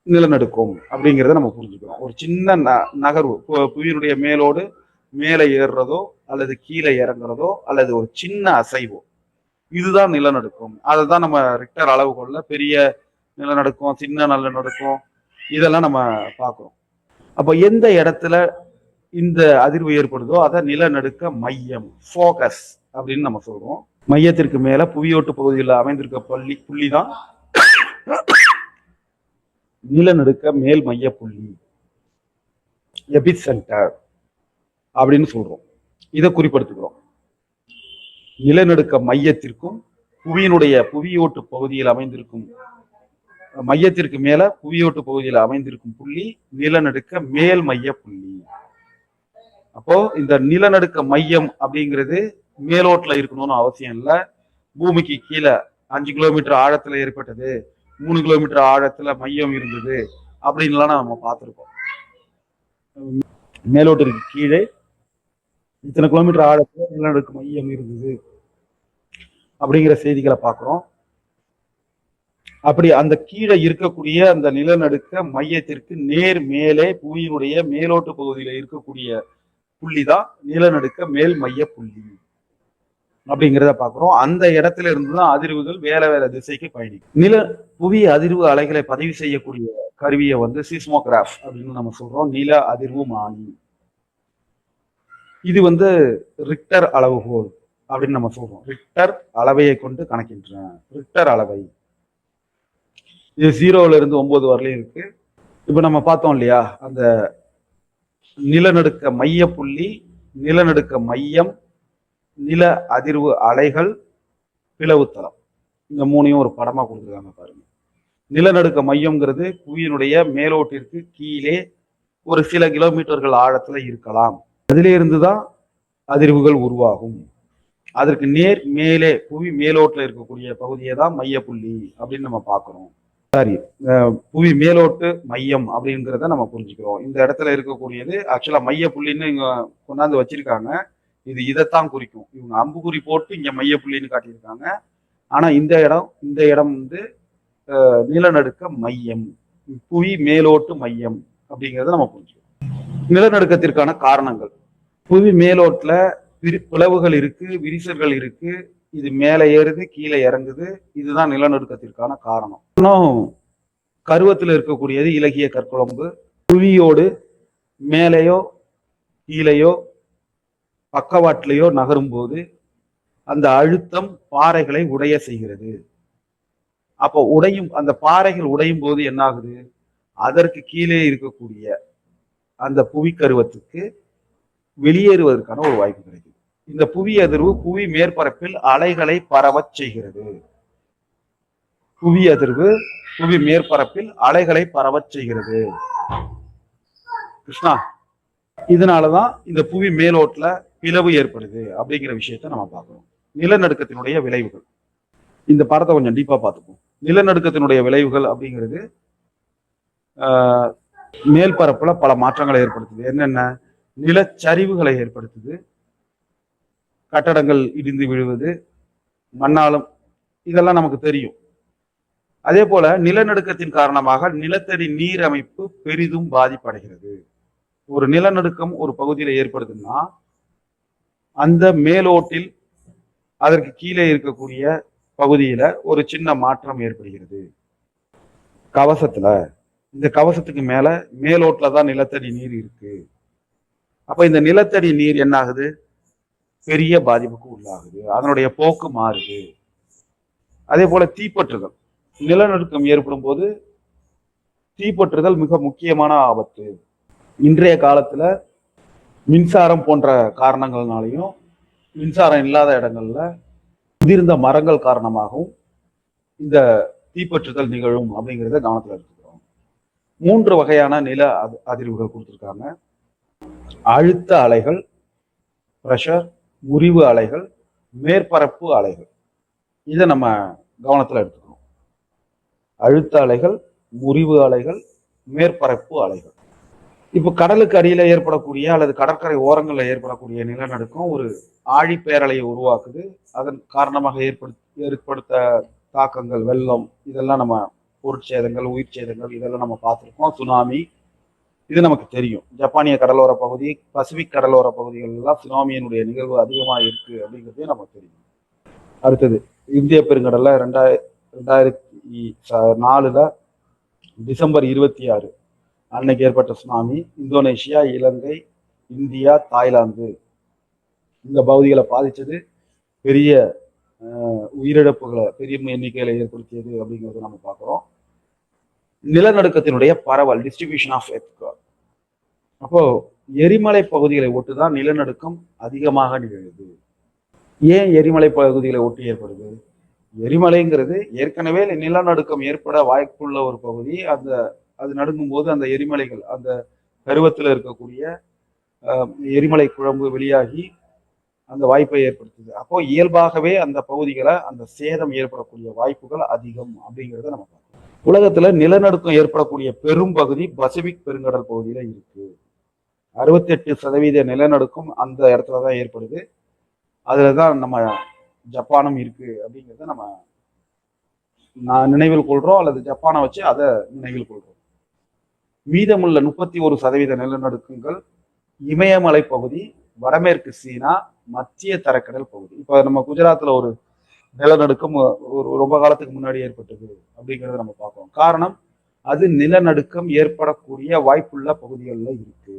நிலநடுக்கம் அப்படிங்கிறத நம்ம புரிஞ்சுக்கிறோம். ஒரு சின்ன நகர்வு, புவியினுடைய மேலோடு மேலே ஏறுறதோ அல்லது கீழே இறங்குறதோ அல்லது ஒரு சின்ன அசைவோ, இதுதான் நிலநடுக்கம். அதை தான் நம்ம ரிக்டர் அளவுகோல்ல பெரிய நிலநடுக்கம், சின்ன நிலநடுக்கம் இதெல்லாம் நம்ம பார்க்குறோம். அப்போ எந்த இடத்துல இந்த அதிர்வு ஏற்படுதோ அதை நிலநடுக்க மையம், ஃபோகஸ் அப்படின்னு நம்ம சொல்றோம். மையத்திற்கு மேல புவியோட்டு பகுதியில் அமைந்திருக்க புள்ளி தான் நிலநடுக்க மேல் மைய புள்ளி, எபிசென்டர் அப்படின்னு சொல்றோம். இதை குறிப்பிடுத்துக்கிறோம். நிலநடுக்க மையத்திற்கும் புவியோட்டு பகுதியில் அமைந்திருக்கும் மையத்திற்கு மேல புவியோட்டு பகுதியில் அமைந்திருக்கும் புள்ளி நிலநடுக்க மேல் மைய புள்ளி. அப்போ இந்த நிலநடுக்க மையம் அப்படிங்கிறது மேலோட்டுல இருக்கணும்னு அவசியம் இல்லை. பூமிக்கு கீழே 5 கிலோமீட்டர் ஆழத்துல ஏற்பட்டது, 3 கிலோமீட்டர் ஆழத்துல மையம் இருந்தது அப்படின்லாம் நம்ம பார்த்துருக்கோம். மேலோட்டிற்கு கீழே இத்தனை கிலோமீட்டர் ஆழத்துல நிலநடுக்க மையம் இருந்தது அப்படிங்கிற செய்திகளை பார்க்கிறோம். அப்படி அந்த கீழே இருக்கக்கூடிய அந்த நிலநடுக்க மையத்திற்கு நேர் மேலே புவியினுடைய மேலோட்டு பகுதியில இருக்கக்கூடிய புள்ளிதான் நிலநடுக்க மேல் மைய புள்ளி அப்படிங்கிறத பார்க்கிறோம். அந்த இடத்துல இருந்துதான் அதிர்வுகள் வேற வேற திசைக்கு பயணிக்கும். புவி அதிர்வு அலைகளை பதிவு செய்யக்கூடிய கருவியை வந்து சீஸ்மோகிராஃப் அப்படின்னு நம்ம சொல்றோம். நில அதிர்வு மானி. இது வந்து ரிக்டர் அளவுகோல் அப்படின்னு நம்ம சொல்றோம். ரிக்டர் அளவையை கொண்டு கணக்கின்றேன். ரிக்டர் அளவை இது 0ல இருந்து 9 வரலையும் இருக்கு. இப்ப நம்ம பார்த்தோம் இல்லையா, அந்த நிலநடுக்க மைய புள்ளி, நிலநடுக்க மையம், நில அதிர்வு அலைகள், பிளவுத்தளம், இந்த மூணையும் ஒரு படமா கொடுத்துருக்காங்க பாருங்க. நிலநடுக்க மையம்ங்கிறது புவியினுடைய மேலோட்டிற்கு கீழே ஒரு சில கிலோமீட்டர்கள் ஆழத்துல இருக்கலாம். அதிலே இருந்துதான் அதிர்வுகள் உருவாகும். அதற்கு நேர் மேலே புவி மேலோட்டில் இருக்கக்கூடிய பகுதியை தான் மைய புள்ளி அப்படின்னு நம்ம பார்க்கிறோம். சாரி, புவி மேலோட்டு மையம் அப்படிங்கிறத நம்ம புரிஞ்சுக்கிறோம். இந்த இடத்துல இருக்கக்கூடியது ஆக்சுவலா மைய புள்ளின்னு இங்க கொண்டாந்து வச்சிருக்காங்க. இது இதைத்தான் குறிக்கும். இவங்க அம்புக்குறி போட்டு இங்க மைய புள்ளின்னு காட்டியிருக்காங்க. ஆனா இந்த இடம் வந்து நிலநடுக்க மையம், புவி மேலோட்டு மையம் அப்படிங்கிறத நம்ம புரிஞ்சுக்கிறோம். நிலநடுக்கத்திற்கான காரணங்கள்: புவி மேலோட்டுல பிளவுகள் இருக்கு, விரிசல்கள் இருக்கு, இது மேலே ஏறுது, கீழே இறங்குது. இதுதான் நிலநடுக்கத்திற்கான காரணம். இன்னும் கருவத்தில் இருக்கக்கூடியது இலகிய கற்குழம்பு. புவியோடு மேலேயோ கீழேயோ பக்கவாட்டிலேயோ நகரும் போது அந்த அழுத்தம் பாறைகளை உடைய செய்கிறது. அப்போ அந்த பாறைகள் உடையும் போது என்ன ஆகுது? அதற்கு கீழே இருக்கக்கூடிய அந்த புவி கருவத்துக்கு வெளியேறுவதற்கான ஒரு வாய்ப்பு கிடைக்குது. இந்த புவி அதிர்வு புவி மேற்பரப்பில் அலைகளை பரவச் செய்கிறது. புவி அதிர்வு புவி மேற்பரப்பில் அலைகளை பரவச் செய்கிறது. கிருஷ்ணா, இதனாலதான் இந்த புவி மேலோட்டுல பிளவு ஏற்படுது அப்படிங்கிற விஷயத்த நம்ம பார்க்கணும். நிலநடுக்கத்தினுடைய விளைவுகள் இந்த படத்தை கொஞ்சம் டீப்பா பார்த்துப்போம். நிலநடுக்கத்தினுடைய விளைவுகள் அப்படிங்கிறது மேல்பரப்புல பல மாற்றங்களை ஏற்படுத்துது. என்னென்ன? நிலச்சரிவுகளை ஏற்படுத்துது, கட்டடங்கள் இடிந்து விழுவது, மண்ணாலும், இதெல்லாம் நமக்கு தெரியும். அதே போல நிலநடுக்கத்தின் காரணமாக நிலத்தடி நீர் அமைப்பு பெரிதும் பாதிப்படைகிறது. ஒரு நிலநடுக்கம் ஒரு பகுதியில ஏற்படுதுன்னா அந்த மேலோட்டில் அதற்கு கீழே இருக்கக்கூடிய பகுதியில ஒரு சின்ன மாற்றம் ஏற்படுகிறது. கவசத்துல, இந்த கவசத்துக்கு மேலோட்டில தான் நிலத்தடி நீர் இருக்கு. அப்ப இந்த நிலத்தடி நீர் என்ன ஆகுது? பெரிய பாதிப்புக்கு உள்ளாகுது. அதனுடைய போக்கு மாறுது. அதே போல தீப்பற்றுதல், நிலநடுக்கம் ஏற்படும் போது தீப்பற்றுதல் மிக முக்கியமான ஆபத்து. இன்றைய காலத்துல மின்சாரம் போன்ற காரணங்கள்னாலையும், மின்சாரம் இல்லாத இடங்கள்ல முதிர்ந்த மரங்கள் காரணமாகவும் இந்த தீப்பற்றுதல் நிகழும் அப்படிங்கிறத கவனத்துல எடுத்துக்கிறோம். 3 வகையான நில அதிர்வுகள் கொடுத்துருக்காங்க. அழுத்த அலைகள், பிரஷர், முறிவு அலைகள், மேற்பரப்பு அலைகள். இதை நம்ம கவனத்துல எடுத்துக்கணும். அழுத்த அலைகள், முறிவு அலைகள், மேற்பரப்பு அலைகள். இப்ப கடலுக்கு அடியில ஏற்படக்கூடிய அல்லது கடற்கரை ஓரங்களில் ஏற்படக்கூடிய நிலநடுக்கம் ஒரு ஆழிப்பேரலையை உருவாக்குது. அதன் காரணமாக ஏற்படுத்த தாக்கங்கள், வெள்ளம், இதெல்லாம் நம்ம பொருட்சேதங்கள், உயிர் சேதங்கள், இதெல்லாம் நம்ம பார்த்துருக்கோம். சுனாமி, இது நமக்கு தெரியும். ஜப்பானிய கடலோர பகுதி, பசிபிக் கடலோர பகுதிகள் எல்லாம் சுனாமியினுடைய நிகழ்வு அதிகமாக இருக்கு அப்படிங்கிறதே நமக்கு தெரியும். அடுத்தது இந்திய பெருங்கடல்ல 2004 டிசம்பர் 26 அன்னைக்கு ஏற்பட்ட சுனாமி இந்தோனேஷியா, இலங்கை, இந்தியா, தாய்லாந்து இந்த பகுதிகளை பாதிச்சது. பெரிய உயிரிழப்புகளை பெரிய எண்ணிக்கையில ஏற்படுத்தியது அப்படிங்கிறத நம்ம பார்க்கிறோம். நிலநடுக்கத்தினுடைய பரவல், டிஸ்ட்ரிபியூஷன் ஆஃப் எர்த்குவேக். அப்போ எரிமலை பகுதிகளை ஒட்டுதான் நிலநடுக்கம் அதிகமாக நிகழுது. ஏன் எரிமலை பகுதிகளை ஒட்டி ஏற்படுது? எரிமலைங்கிறது ஏற்கனவே நிலநடுக்கம் ஏற்பட வாய்ப்புள்ள ஒரு பகுதி. அது நடுங்கும் போது அந்த எரிமலைகள், அந்த பருவத்தில் இருக்கக்கூடிய எரிமலை குழம்பு வெளியாகி அந்த வாய்ப்பை ஏற்படுத்துது. அப்போ இயல்பாகவே அந்த பகுதிகளை அந்த சேதம் ஏற்படக்கூடிய வாய்ப்புகள் அதிகம் அப்படிங்கிறத நம்ம பார்க்கணும். உலகத்துல நிலநடுக்கம் ஏற்படக்கூடிய பெரும் பகுதி பசிபிக் பெருங்கடல் பகுதியில இருக்கு. 68% நிலநடுக்கம் அந்த இடத்துலதான் ஏற்படுது. அதுலதான் நம்ம ஜப்பானும் இருக்கு அப்படிங்கிறத நம்ம நினைவில் கொள்றோம், அல்லது ஜப்பானை வச்சு அதை நினைவில் கொள்றோம். மீதமுள்ள 31% நிலநடுக்கங்கள் இமயமலை பகுதி, வடமேற்கு சீனா, மத்திய தரைக்கடல் பகுதி. இப்ப நம்ம குஜராத்ல ஒரு நிலநடுக்கம் ஒரு ரொம்ப காலத்துக்கு முன்னாடி ஏற்பட்டது அப்படிங்கிறத நம்ம பார்க்கிறோம். காரணம், அது நிலநடுக்கம் ஏற்படக்கூடிய வாய்ப்புள்ள பகுதிகளில் இருக்கு.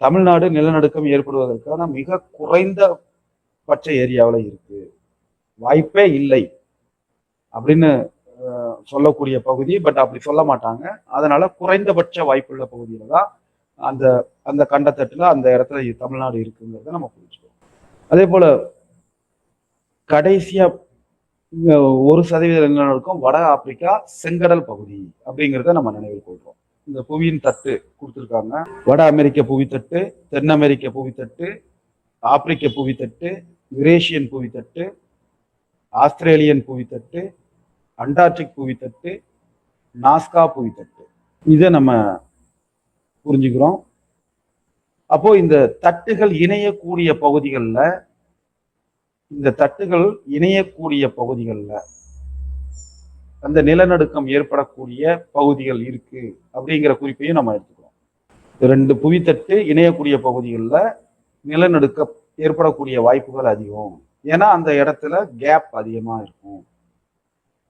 தமிழ்நாடு நிலநடுக்கம் ஏற்படுவதற்கான மிக குறைந்த பட்ச ஏரியாவில் இருக்கு, வாய்ப்பே இல்லை அப்படின்னு சொல்லக்கூடிய பகுதி. பட் அப்படி சொல்ல மாட்டாங்க. அதனால குறைந்தபட்ச வாய்ப்புள்ள பகுதியில தான் அந்த அந்த கண்டத்தட்டுல அந்த இடத்துல தமிழ்நாடு இருக்குங்கிறத நம்ம புரிஞ்சுக்கணும். அதே போல கடைசியா 1% நிலநடுக்கம் வட ஆப்பிரிக்கா செங்கடல் பகுதி அப்படிங்கிறத நம்ம நினைவில் கொள்றோம். இந்த புவியின் தட்டு கொடுத்துருக்காங்க. வட அமெரிக்க புவித்தட்டு, தென் அமெரிக்க புவித்தட்டு, ஆப்பிரிக்க புவித்தட்டு, யுரேஷியன் புவித்தட்டு, ஆஸ்திரேலியன் புவித்தட்டு, அண்டார்டிக் புவித்தட்டு, நாஸ்கா புவித்தட்டு. இதை நம்ம புரிஞ்சுக்கிறோம். அப்போ இந்த தட்டுகள் இணையக்கூடிய பகுதிகளில் அந்த நிலநடுக்கம் ஏற்படக்கூடிய பகுதிகள் இருக்கு அப்படிங்கிற குறிப்பையும் நம்ம எடுத்துக்கிறோம். 2 புவித்தட்டு இணையக்கூடிய பகுதிகளில் நிலநடுக்கம் ஏற்படக்கூடிய வாய்ப்புகள் அதிகம். ஏன்னா அந்த இடத்துல கேப் அதிகமா இருக்கும்.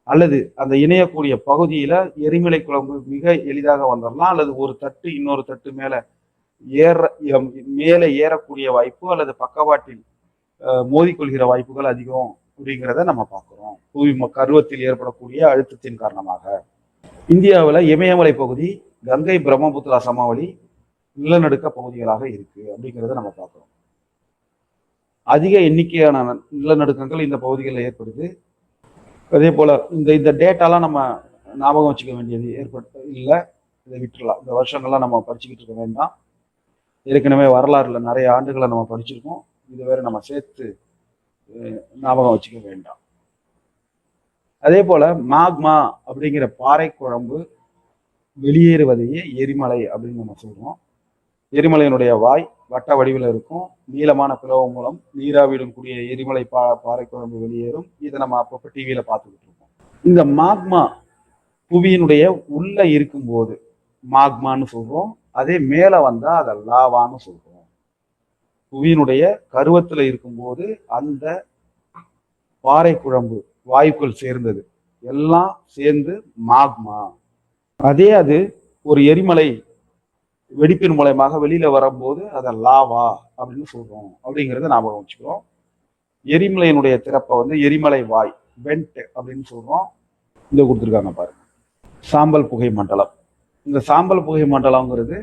அல்லது அந்த இணையக்கூடிய பகுதியில எரிமலை குழம்பு மிக எளிதாக வந்துடலாம். அல்லது ஒரு தட்டு இன்னொரு தட்டு மேலே ஏறக்கூடிய வாய்ப்பு, அல்லது பக்கவாட்டில் மோதிக்கொள்கிற வாய்ப்புகள் அதிகம் அப்படிங்கிறத நம்ம பார்க்கிறோம். புவி கருவத்தில் ஏற்படக்கூடிய அழுத்தத்தின் காரணமாக. இந்தியாவில் இமயமலை பகுதி, கங்கை பிரம்மபுத்திரா சமவெளி நிலநடுக்க பகுதிகளாக இருக்கு அப்படிங்கிறத நம்ம பார்க்கிறோம். அதிக எண்ணிக்கையான நிலநடுக்கங்கள் இந்த பகுதிகளில் ஏற்படுது. அதே போல இந்த டேட்டாலாம் நம்ம ஞாபகம் வச்சுக்க வேண்டியது இல்லை, இதை விட்டுறலாம். இந்த வருஷங்கள்லாம் நம்ம படிச்சுக்கிட்டு இருக்க வேண்டாம். ஏற்கனவே வரலாறுல நிறைய ஆண்டுகளை நம்ம படிச்சிருக்கோம். இது வேற நம்ம சேர்த்து ஞாபகம் வச்சுக்க வேண்டாம். அதே போல மாக்மா அப்படிங்கிற பாறை குழம்பு வெளியேறுவதையே எரிமலை அப்படின்னு நம்ம சொல்றோம். எரிமலையினுடைய வாய் வட்ட வடிவில் இருக்கும். நீளமான பிளவு மூலம் நீராவியுடன் கூடிய எரிமலை பாறை குழம்பு வெளியேறும். இதை நம்ம அப்பப்போ டிவியில பார்த்துக்கிட்டு இருக்கோம். இந்த மாக்மா புவியினுடைய உள்ள இருக்கும்போது மாக்மான்னு சொல்றோம். அதே மேல வந்தா அதை லாவான்னு சொல்றோம். புவியினுடைய கருவத்துல இருக்கும்போது அந்த பாறை குழம்பு வாயுக்கள் சேர்ந்தது எல்லாம் சேர்ந்து மாக்மா. அது ஒரு எரிமலை வெடிப்பின் மூலயமாக வெளியில வரும்போது அதை லாவா அப்படின்னு சொல்றோம் அப்படிங்கிறத ஞாபகம் வச்சுக்கிறோம். எரிமலையினுடைய திறப்பை எரிமலை வாய், வெண்ட் அப்படின்னு சொல்றோம். இதை கொடுத்துருக்காங்க பாருங்க, சாம்பல் புகை மண்டலம். இந்த சாம்பல் புகை மண்டலம்ங்கிறது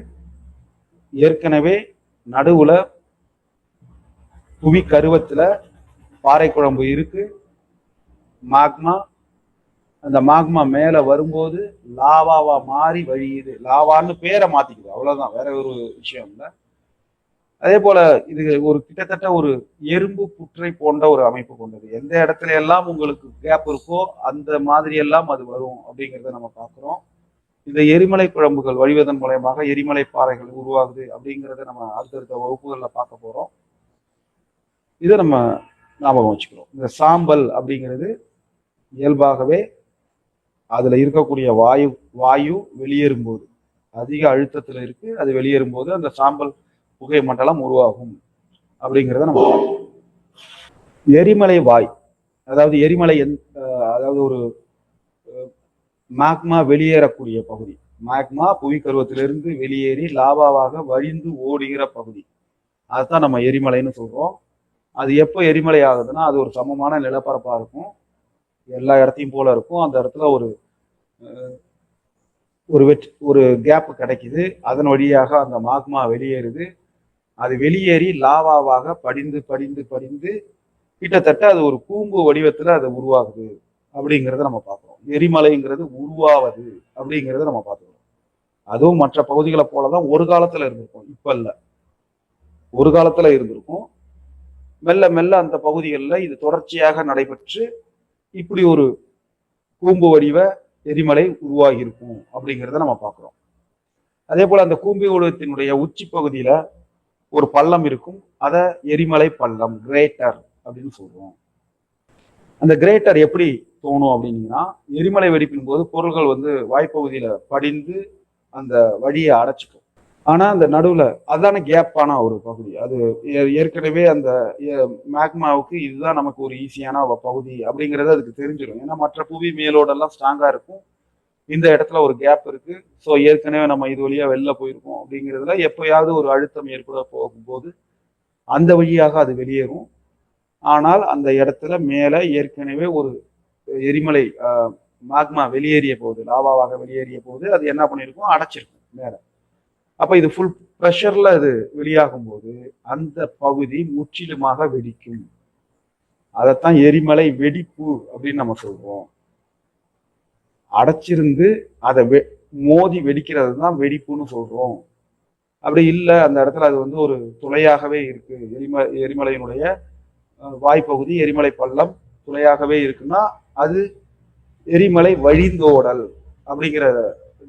ஏற்கனவே நடுவுல புவி கருவத்துல பாறை குழம்பு இருக்கு, மாக்மா. அந்த மாக்மா மேல வரும்போது லாவாவா மாறி வழியுது. லாவான்னு பேரை மாத்திக்குது, அவ்வளவுதான், வேற ஒரு விஷயம் இல்லை. அதே போல இது ஒரு கிட்டத்தட்ட ஒரு எறும்பு புற்றை போன்ற ஒரு அமைப்பு கொண்டது. எந்த இடத்துல எல்லாம் உங்களுக்கு கேப் இருக்கோ அந்த மாதிரி எல்லாம் அது வரும் அப்படிங்கிறத நம்ம பார்க்கிறோம். இந்த எரிமலை குழம்புகள் வழிவதன் மூலயமாக எரிமலை பாறைகள் உருவாகுது அப்படிங்கிறத நம்ம அடுத்தடுத்த வகுப்புகளில் பார்க்க போறோம். இதை நம்ம ஞாபகம் வச்சுக்கிறோம். இந்த சாம்பல் அப்படிங்கிறது இயல்பாகவே அதுல இருக்கக்கூடிய வாயு வெளியேறும் போது அதிக அழுத்தத்துல இருக்கு, அது வெளியேறும் போது அந்த சாம்பல் புகை மண்டலம் உருவாகும் அப்படிங்கிறத நம்ம பார்க்கணும். எரிமலை வாய் அதாவது எரிமலை அதாவது ஒரு மேக்மா வெளியேறக்கூடிய பகுதி, மேக்மா புவிக்கருவத்திலிருந்து வெளியேறி லாவாவாக வழிந்து ஓடுகிற பகுதி, அதுதான் நம்ம எரிமலைன்னு சொல்றோம். அது எப்போ எரிமலை ஆகுதுன்னா, அது ஒரு சமமான நிலப்பரப்பா இருக்கும், எல்லா இடத்தையும் போல இருக்கும். அந்த இடத்துல ஒரு கேப் கிடைக்குது, அதன் வழியாக அந்த மாக்மா வெளியேறுது. அது வெளியேறி லாவாவாக படிந்து படிந்து படிந்து கிட்டத்தட்ட அது ஒரு கூம்பு வடிவத்துல அது உருவாகுது அப்படிங்கிறத நம்ம பார்க்கிறோம். எரிமலைங்கிறது உருவாவது அப்படிங்கிறத நம்ம பார்த்துக்கிறோம். அதுவும் மற்ற பகுதிகளை போலதான் ஒரு காலத்துல இருந்திருக்கும், இப்ப இல்ல, ஒரு காலத்துல இருந்திருக்கும். மெல்ல மெல்ல அந்த பகுதிகளில் இது தொடர்ச்சியாக நடைபெற்று இப்படி ஒரு கூம்பு வடிவ எரிமலை உருவாகி இருக்கும் அப்படிங்கிறத நம்ம பார்க்கிறோம். அதே போல அந்த கூம்பு வடிவத்தினுடைய உச்சி பகுதியில ஒரு பள்ளம் இருக்கும், அத எரிமலை பள்ளம், கிரேட்டர் அப்படின்னு சொல்றோம். அந்த கிரேட்டர் எப்படி தோணும் அப்படின்னா, எரிமலை வெடிப்பின் போது பொருள்கள் வாய்ப்பகுதியில படிந்து அந்த வழியை அடைச்சிக்கும். ஆனா அந்த நடுவுல அதான கேப்பான ஒரு பகுதி, அது ஏற்கனவே அந்த மேக்மாவுக்கு இதுதான் நமக்கு ஒரு ஈஸியான பகுதி அப்படிங்கிறது அதுக்கு தெரிஞ்சிடும். ஏன்னா மற்ற புவி மேலோடெல்லாம் ஸ்ட்ராங்கா இருக்கும், இந்த இடத்துல ஒரு கேப் இருக்கு, ஸோ ஏற்கனவே நம்ம இது வழியா வெளில போயிருக்கோம் அப்படிங்கிறதுல எப்பயாவது ஒரு அழுத்தம் ஏற்பட போகும்போது அந்த வழியாக அது வெளியேறும். ஆனால் அந்த இடத்துல மேல ஏற்கனவே ஒரு எரிமலை மேக்மா வெளியேறிய போது, லாவாவாக வெளியேறிய போது அது என்ன பண்ணிருக்கும், அடைச்சிருக்கும் மேல. அப்ப இது ஃபுல் ப்ரெஷர்ல அது வெளியாகும் போது அந்த பகுதி முற்றிலுமாக வெடிக்கும். அதைத்தான் எரிமலை வெடிப்பு அப்படின்னு நம்ம சொல்றோம். அடைச்சிருந்து அதை மோதி வெடிக்கிறது தான் வெடிப்புன்னு சொல்றோம். அப்படி இல்லை, அந்த இடத்துல அது ஒரு துளையாகவே இருக்கு, எரிமலையினுடைய வாய்ப்பகுதி எரிமலை பள்ளம் துளையாகவே இருக்குன்னா அது எரிமலை வழிந்தோடல் அப்படிங்கிற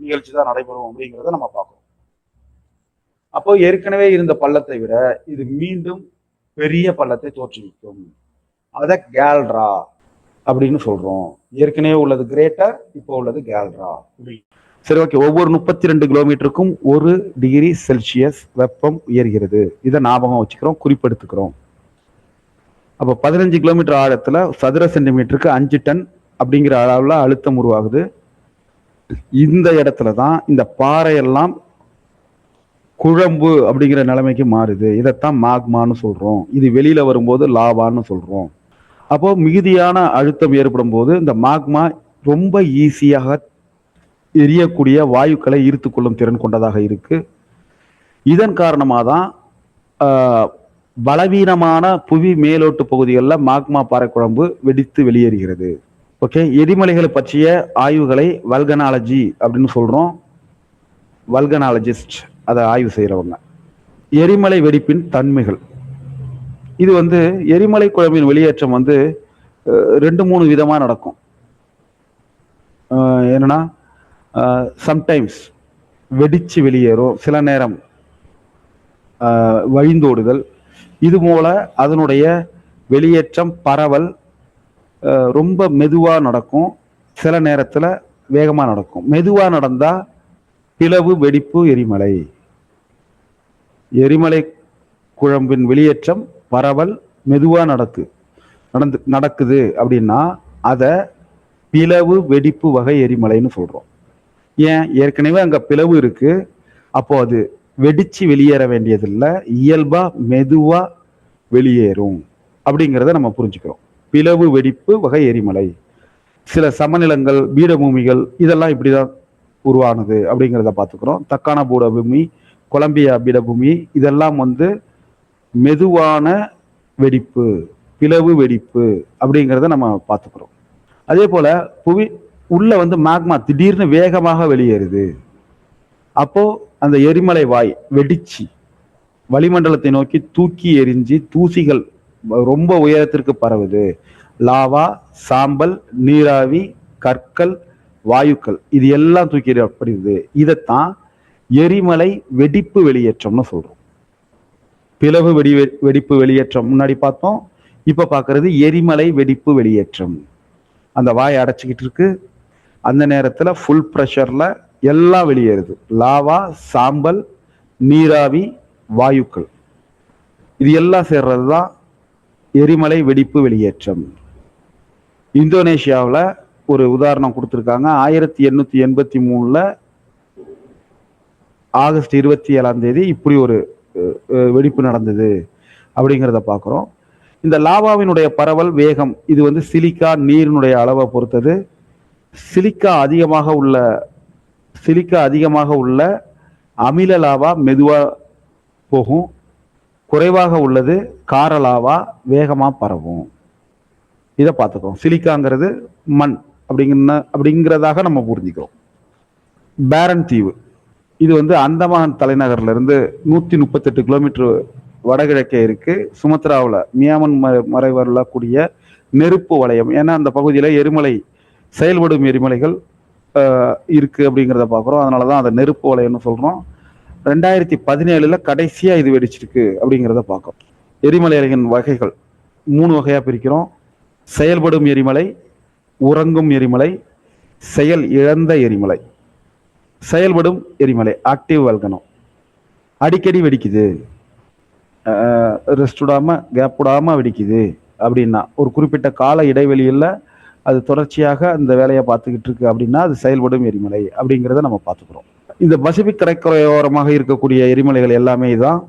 நிகழ்ச்சி தான் நடைபெறும் அப்படிங்கிறத நம்ம பார்க்கிறோம். அப்போ ஏற்கனவே இருந்த பள்ளத்தை விட இது மீண்டும் பெரிய பள்ளத்தை தோற்றுவிக்கும். அத கேல்ரா அப்படின்னு சொல்றோம். ஏற்கனவே உள்ளது கிரேட்டர், இப்போ உள்ளது கேல்ரா. சரி, ஓகே. ஒவ்வொரு 32 கிலோமீட்டருக்கும் 1 டிகிரி செல்சியஸ் வெப்பம் உயர்கிறது. இதை ஞாபகம் வச்சுக்கிறோம், குறிப்பெடுத்துக்கிறோம். அப்போ 15 கிலோமீட்டர் ஆழத்துல சதுர சென்டிமீட்டருக்கு 5 டன் அப்படிங்கிற அளவுல அழுத்தம் உருவாகுது. இந்த இடத்துல தான் இந்த பாறையெல்லாம் குழம்பு அப்படிங்கிற நிலைமைக்கு மாறுது. இதைத்தான் மாக்மான்னு சொல்றோம். இது வெளியில வரும்போது லாவான்னு சொல்றோம். அப்போ மிகுதியான அழுத்தம் ஏற்படும் போது இந்த மாக்மா ரொம்ப ஈஸியாக எரியக்கூடிய வாயுக்களை ஈர்த்து கொள்ளும் திறன் கொண்டதாக இருக்கு. இதன் காரணமாக தான் பலவீனமான புவி மேலோட்டு பகுதிகளில் மாக்மா பாறை குழம்பு வெடித்து வெளியேறுகிறது. ஓகே, எரிமலைகளை பற்றிய ஆய்வுகளை வல்கனாலஜி அப்படின்னு சொல்றோம். வல்கனாலஜிஸ்ட் அதை ஆய்வு செய்யறவங்க. எரிமலை வெடிப்பின் தன்மைகள். இது எரிமலை குழம்பின் வெளியேற்றம் 2-3 விதமா நடக்கும். என்னன்னா, சம்டைம்ஸ் வெடிச்சு வெளியேறும், சில நேரம் வழிந்தோடுதல். இது போல அதனுடைய வெளியேற்றம் பரவல் ரொம்ப மெதுவா நடக்கும், சில நேரத்துல வேகமா நடக்கும். மெதுவா நடந்தா பிளவு வெடிப்பு எரிமலை. எரிமலை குழம்பின் வெளியேற்றம் பரவல் மெதுவா நடக்குது அப்படின்னா அத பிளவு வெடிப்பு வகை எரிமலைன்னு சொல்றோம். ஏன், ஏற்கனவே அங்க பிளவு இருக்கு, அப்போ அது வெடிச்சு வெளியேற வேண்டியதில்லை, இயல்பா மெதுவா வெளியேறும் அப்படிங்கிறத நம்ம புரிஞ்சுக்கிறோம். பிளவு வெடிப்பு வகை எரிமலை. சில சமநிலங்கள், பீடபூமிகள் இதெல்லாம் இப்படிதான் உருவானது அப்படிங்கிறத பார்த்துக்கிறோம். தக்கான பீடபூமி, கொலம்பியா பீடபூமி இதெல்லாம் மெதுவான வெடிப்பு, பிளவு வெடிப்பு அப்படிங்கிறத நம்ம பார்த்துக்கிறோம். அதே போல புவி உள்ள மேக்மா திடீர்னு வேகமாக வெளியேறுது. அப்போ அந்த எரிமலை வாய் வெடிச்சு வளிமண்டலத்தை நோக்கி தூக்கி எரிஞ்சு தூசிகள் ரொம்ப உயரத்திற்கு பரவுது. லாவா, சாம்பல், நீராவி, கற்கள், வாயுக்கள் இது எல்லாம் தூக்கி எறியப்படுது. இதைத்தான் எரிமலை வெடிப்பு வெளியேற்றம்னு சொல்றோம். பிளவு வெடிப்பு வெளியேற்றம் முன்னாடி பார்த்தோம், இப்ப பாக்குறது எரிமலை வெடிப்பு வெளியேற்றம். அந்த வாயை அடைச்சிக்கிட்டு இருக்கு, அந்த நேரத்துல ஃபுல் ப்ரெஷர்ல எல்லாம் வெளியேறுது. லாவா, சாம்பல், நீராவி, வாயுக்கள் இது எல்லாம் சேர்றதுதான் எரிமலை வெடிப்பு வெளியேற்றம். இந்தோனேஷியாவில் ஒரு உதாரணம் கொடுத்துருக்காங்க. 1883 ஆகஸ்ட் 27 இப்படி ஒரு வெடிப்பு நடந்தது அப்படிங்கிறத பார்க்குறோம். இந்த லாவாவினுடைய பரவல் வேகம் இது வந்து சிலிக்கா நீரினுடைய அளவை பொறுத்தது. சிலிக்கா அதிகமாக உள்ள அமில லாவா மெதுவாக போகும், குறைவாக உள்ளது கார லாவா வேகமாக பரவும். இதை பார்த்துக்கிறோம். சிலிக்காங்கிறது மண் அப்படிங்கிறதாக நம்ம புரிஞ்சுக்கிறோம். பேரன் தீவு இது வந்து அந்தமான் தலைநகர்ல இருந்து 138 கிலோமீட்டர் வடகிழக்கே இருக்கு. சுமத்ராவில் மியாமன் மறைவரக்கூடிய நெருப்பு வளையம். ஏன்னா அந்த பகுதியில் எரிமலை செயல்படும் எரிமலைகள் இருக்கு அப்படிங்கிறத பார்க்குறோம். அதனால தான் அதை நெருப்பு வளையம்னு சொல்கிறோம். 2017 கடைசியாக இது வெடிச்சிருக்கு அப்படிங்கிறத பார்க்குறோம். எரிமலைகளின் வகைகள் 3 வகையாக பிரிக்கிறோம். செயல்படும் எரிமலை, உறங்கும் எரிமலை, செயல் இழந்த எரிமலை. செயல்படும் எரிமலை ஆக்டிவ் வல்கனோ அடிக்கடி வெடிக்குது, ரெஸ்ட் விடாம கேப் விடாம வெடிக்குது அப்படின்னா, ஒரு குறிப்பிட்ட கால இடைவெளியில் அது தொடர்ச்சியாக அந்த வேலையை பார்த்துக்கிட்டு இருக்கு அப்படின்னா அது செயல்படும் எரிமலை அப்படிங்கிறத நம்ம பார்த்துக்கிறோம். இந்த பசிபிக் கடற்கரையோரமாக இருக்கக்கூடிய எரிமலைகள் எல்லாமே தான்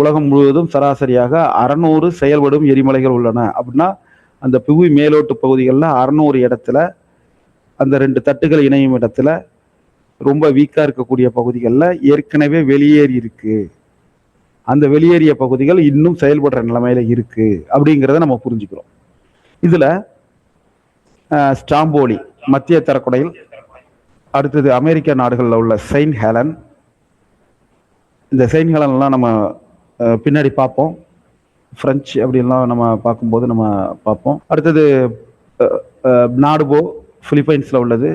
உலகம் முழுவதும் சராசரியாக 600 செயல்படும் எரிமலைகள் உள்ளன. அப்படின்னா அந்த புவி மேலோட்டு பகுதிகளில் 600 இடத்துல, அந்த 2 தட்டுகள் இணையும் இடத்துல ரொம்ப வீக்கா இருக்கக்கூடிய பகுதிகளில் ஏற்கனவே வெளியேறி இருக்கு. அந்த வெளியேறிய பகுதிகள் இன்னும் செயல்படுற நிலைமையில இருக்கு அப்படிங்கிறத நம்ம புரிஞ்சுக்கிறோம். இதுல ஸ்டாம்போலி மத்திய தரைக்கடல், அடுத்தது அமெரிக்க நாடுகளில் உள்ள செயின்ட் ஹெலன். இந்த செயின்ட் ஹெலன்லாம் நம்ம பின்னாடி பார்ப்போம். பிரெஞ்சு அப்படின்லாம் நம்ம பார்க்கும்போது நம்ம பார்ப்போம். அடுத்தது நாடுபோ பிலிப்பைன்ஸில் உள்ளது.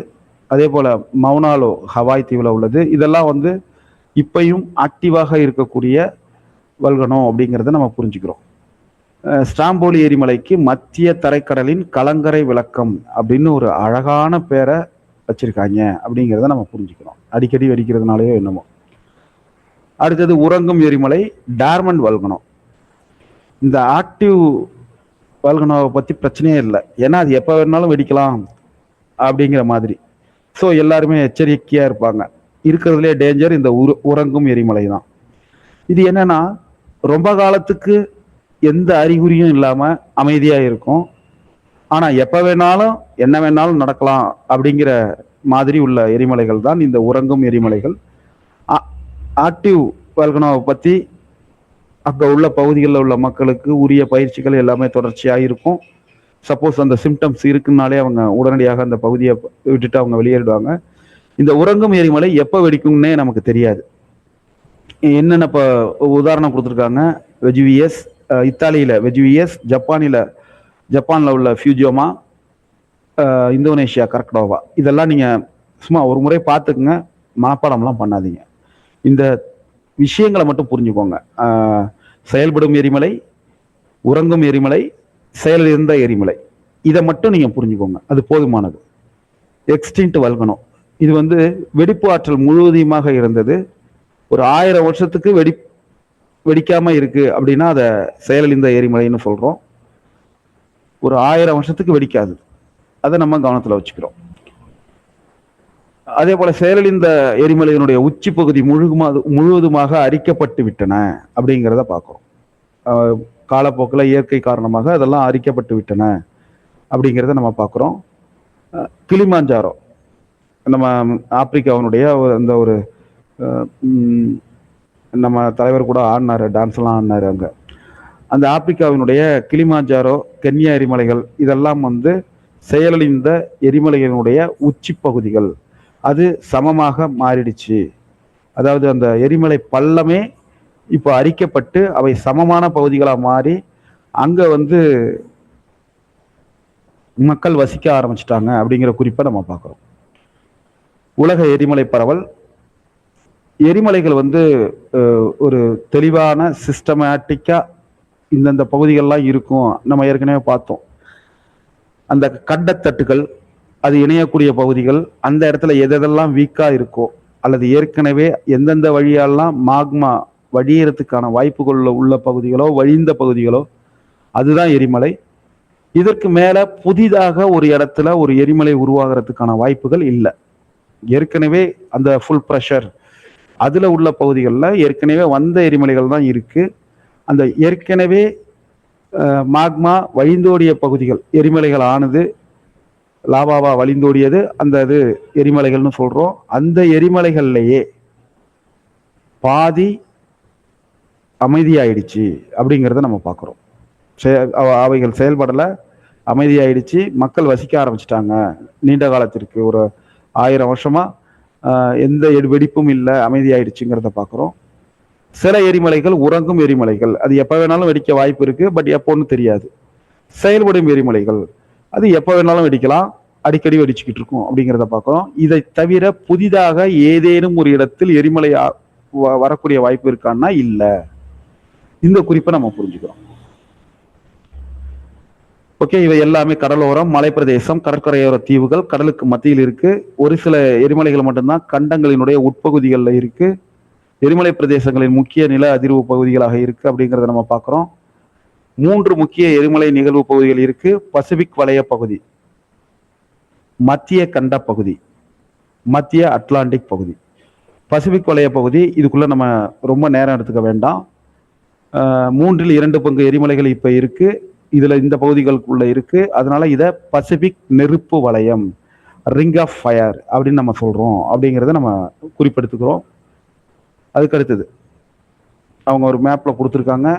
அதே போல் மவுனாலோ ஹவாய் தீவில் உள்ளது. இதெல்லாம் வந்து இப்பையும் ஆக்டிவாக இருக்கக்கூடிய வல்கனோ அப்படிங்கிறத நம்ம புரிஞ்சுக்கிறோம். ஸ்டாம்போலி எரிமலைக்கு மத்திய தரைக்கடலின் கலங்கரை விளக்கம் அப்படின்னு ஒரு அழகான பேரை வச்சிருக்காங்க அப்படிங்கிறத நம்ம புரிஞ்சுக்கிறோம். அடிக்கடி வெடிக்கிறதுனாலயோ என்னமோ. அடுத்தது உறங்கும் எரிமலை டார்மண்ட் வல்கனோ. இந்த ஆக்டிவ் வல்கனோவை பற்றி பிரச்சனையே இல்லை, ஏன்னா அது எப்போ வேணாலும் வெடிக்கலாம் அப்படிங்கிற மாதிரி. ஸோ எல்லாருமே எச்சரிக்கையாக இருப்பாங்க. இருக்கிறதுலே டேஞ்சர் இந்த உறங்கும் எரிமலை தான். இது என்னன்னா ரொம்ப காலத்துக்கு எந்த அறிகுறியும் இல்லாமல் அமைதியாக இருக்கும். ஆனால் எப்போ வேணாலும் என்ன வேணாலும் நடக்கலாம் அப்படிங்கிற மாதிரி உள்ள எரிமலைகள் தான் இந்த உறங்கும் எரிமலைகள். ஆக்டிவ் வல்கனோவை பற்றி அங்கே உள்ள பகுதிகளில் உள்ள மக்களுக்கு உரிய பயிற்சிகள் எல்லாமே தொடர்ச்சியாக இருக்கும். சப்போஸ் அந்த சிம்டம்ஸ் இருக்குன்னாலே அவங்க உடனடியாக அந்த பகுதியை விட்டுட்டு அவங்க வெளியேறிடுவாங்க. இந்த உறங்கும் எரிமலை எப்போ வெடிக்கும்னே நமக்கு தெரியாது. என்னென்ன இப்போ உதாரணம் கொடுத்துருக்காங்க. வெஜுவியஸ் இத்தாலியில், வெஜுவியஸ் ஜப்பானில் உள்ள ஃபியூஜியோமா, இந்தோனேஷியா கர்க்டோவா. இதெல்லாம் நீங்கள் சும்மா ஒரு முறை பார்த்துக்குங்க, மனப்பாடம்லாம் பண்ணாதீங்க. இந்த விஷயங்களை மட்டும் புரிஞ்சுக்கோங்க. செயல்படும் எரிமலை, உறங்கும் எரிமலை, செயலிழந்த எரிமலை, இதை மட்டும் நீங்கள் புரிஞ்சுக்கோங்க, அது போதுமானது. எக்ஸ்டிங்க்ட் வல்கனோ இது வந்து வெடிப்பு ஆற்றல் முழுவதுமாக இருந்தது. ஒரு 1000 வருஷத்துக்கு வெடிக்காம இருக்கு அப்படின்னா அதை செயலிழந்த எரிமலைன்னு சொல்றோம். ஒரு 1000 வருஷத்துக்கு வெடிக்காது, அதை நம்ம கவனத்தில் வச்சுக்கிறோம். அதே போல செயலிழந்த எரிமலையினுடைய உச்சி பகுதி முழுவதுமாக அரிக்கப்பட்டு விட்டன அப்படிங்கிறத பார்க்கிறோம். காலப்போக்கில் இயற்கை காரணமாக அதெல்லாம் அரிக்கப்பட்டு விட்டன அப்படிங்கிறத நம்ம பார்க்குறோம். கிளிமாஞ்சாரோ நம்ம ஆப்பிரிக்காவினுடைய அந்த ஒரு நம்ம தலைவர் கூட ஆடினாரு, டான்ஸ்லாம் ஆடினாரு அங்கே. அந்த ஆப்பிரிக்காவினுடைய கிளிமாஞ்சாரோ, கென்யா எரிமலைகள் இதெல்லாம் வந்து செயலிழந்த எரிமலைகளுடைய உச்சி பகுதிகள். அது சமமாக மாறிடுச்சு. அதாவது அந்த எரிமலை பள்ளமே இப்போ அரிக்கப்பட்டு அவை சமமான பகுதிகளாக மாறி அங்கே வந்து மக்கள் வசிக்க ஆரம்பிச்சிட்டாங்க அப்படிங்கிற குறிப்பை நம்ம பார்க்குறோம். உலக எரிமலை பரவல். எரிமலைகள் வந்து ஒரு தெளிவான சிஸ்டமேட்டிக்காக இந்தந்த பகுதிகள்லாம் இருக்கும். நம்ம ஏற்கனவே பார்த்தோம். அந்த கண்டத்தட்டுகள், அது இணையக்கூடிய பகுதிகள், அந்த இடத்துல எதெல்லாம் வீக்காக இருக்கோ அல்லது ஏற்கனவே எந்தெந்த வழியாலாம் மாக்மா வழியறதுக்கான வாய்ப்புகள் உள்ள பகுதிகளோ, வழிந்த பகுதிகளோ, அதுதான் எரிமலை. இதற்கு மேல புதிதாக ஒரு இடத்துல ஒரு எரிமலை உருவாகிறதுக்கான வாய்ப்புகள் இல்லை. ஏற்கனவே அந்த ஃபுல் ப்ரெஷர் அதுல உள்ள பகுதிகளில் ஏற்கனவே வந்த எரிமலைகள் தான் இருக்கு. அந்த ஏற்கனவே மாக்மா வழிந்தோடிய பகுதிகள், எரிமலைகள் ஆனது லாவாவா வழிந்தோடியது, அந்த இது எரிமலைகள்னு சொல்றோம். அந்த எரிமலைகள்லயே பாதி அமைதியாயிடுச்சு அப்படிங்கிறத நம்ம பார்க்குறோம். அவைகள் செயல்படலை, அமைதியாயிடுச்சு, மக்கள் வசிக்க ஆரம்பிச்சிட்டாங்க. நீண்ட காலத்திற்கு ஒரு 1000 வருஷமா எந்த வெடிப்பும் இல்லை, அமைதியாயிடுச்சுங்கிறத பார்க்குறோம். சில எரிமலைகள் உறங்கும் எரிமலைகள், அது எப்போ வேணாலும் வெடிக்க வாய்ப்பு இருக்கு, பட் எப்போன்னு தெரியாது. செயல்படும் எரிமலைகள், அது எப்போ வேணாலும் வெடிக்கலாம், அடிக்கடி வெடிச்சுக்கிட்டு இருக்கும் அப்படிங்கிறத பார்க்குறோம். இதை தவிர புதிதாக ஏதேனும் ஒரு இடத்தில் எரிமலை வரக்கூடிய வாய்ப்பு இருக்கான்னா இல்லை. இந்த குறிப்பை நம்ம புரிஞ்சுக்கிறோம். ஓகே, இவை எல்லாமே கடலோரம், மலைப்பிரதேசம், கடற்கரையோர தீவுகள், கடலுக்கு மத்தியில் இருக்கு. ஒரு சில எரிமலைகள் மட்டும்தான் கண்டங்களினுடைய உட்பகுதிகளில் இருக்கு. எரிமலை பிரதேசங்களின் முக்கிய நில அதிர்வு பகுதிகளாக இருக்கு அப்படிங்கிறத நம்ம பார்க்குறோம். 3 முக்கிய எரிமலை நிகழ்வு பகுதிகள் இருக்கு. பசிபிக் வலய பகுதி, மத்திய கண்ட பகுதி, மத்திய அட்லாண்டிக் பகுதி. பசிபிக் வலய பகுதி, இதுக்குள்ள நம்ம ரொம்ப நேரம் எடுத்துக்க வேண்டாம். 3 2 பங்கு எரிமலைகள் இப்ப இருக்கு, இதுல இந்த பகுதிகளுக்குள்ள இருக்கு. அதனால இதை பசிபிக் நெருப்பு வலயம், ரிங் ஆஃப் ஃபயர் அப்படின்னு நம்ம சொல்றோம் அப்படிங்கிறத நம்ம குறிப்பெடுத்துக்கிறோம். அதுக்கு அடுத்தது அவங்க ஒரு மேப்ல கொடுத்துருக்காங்க.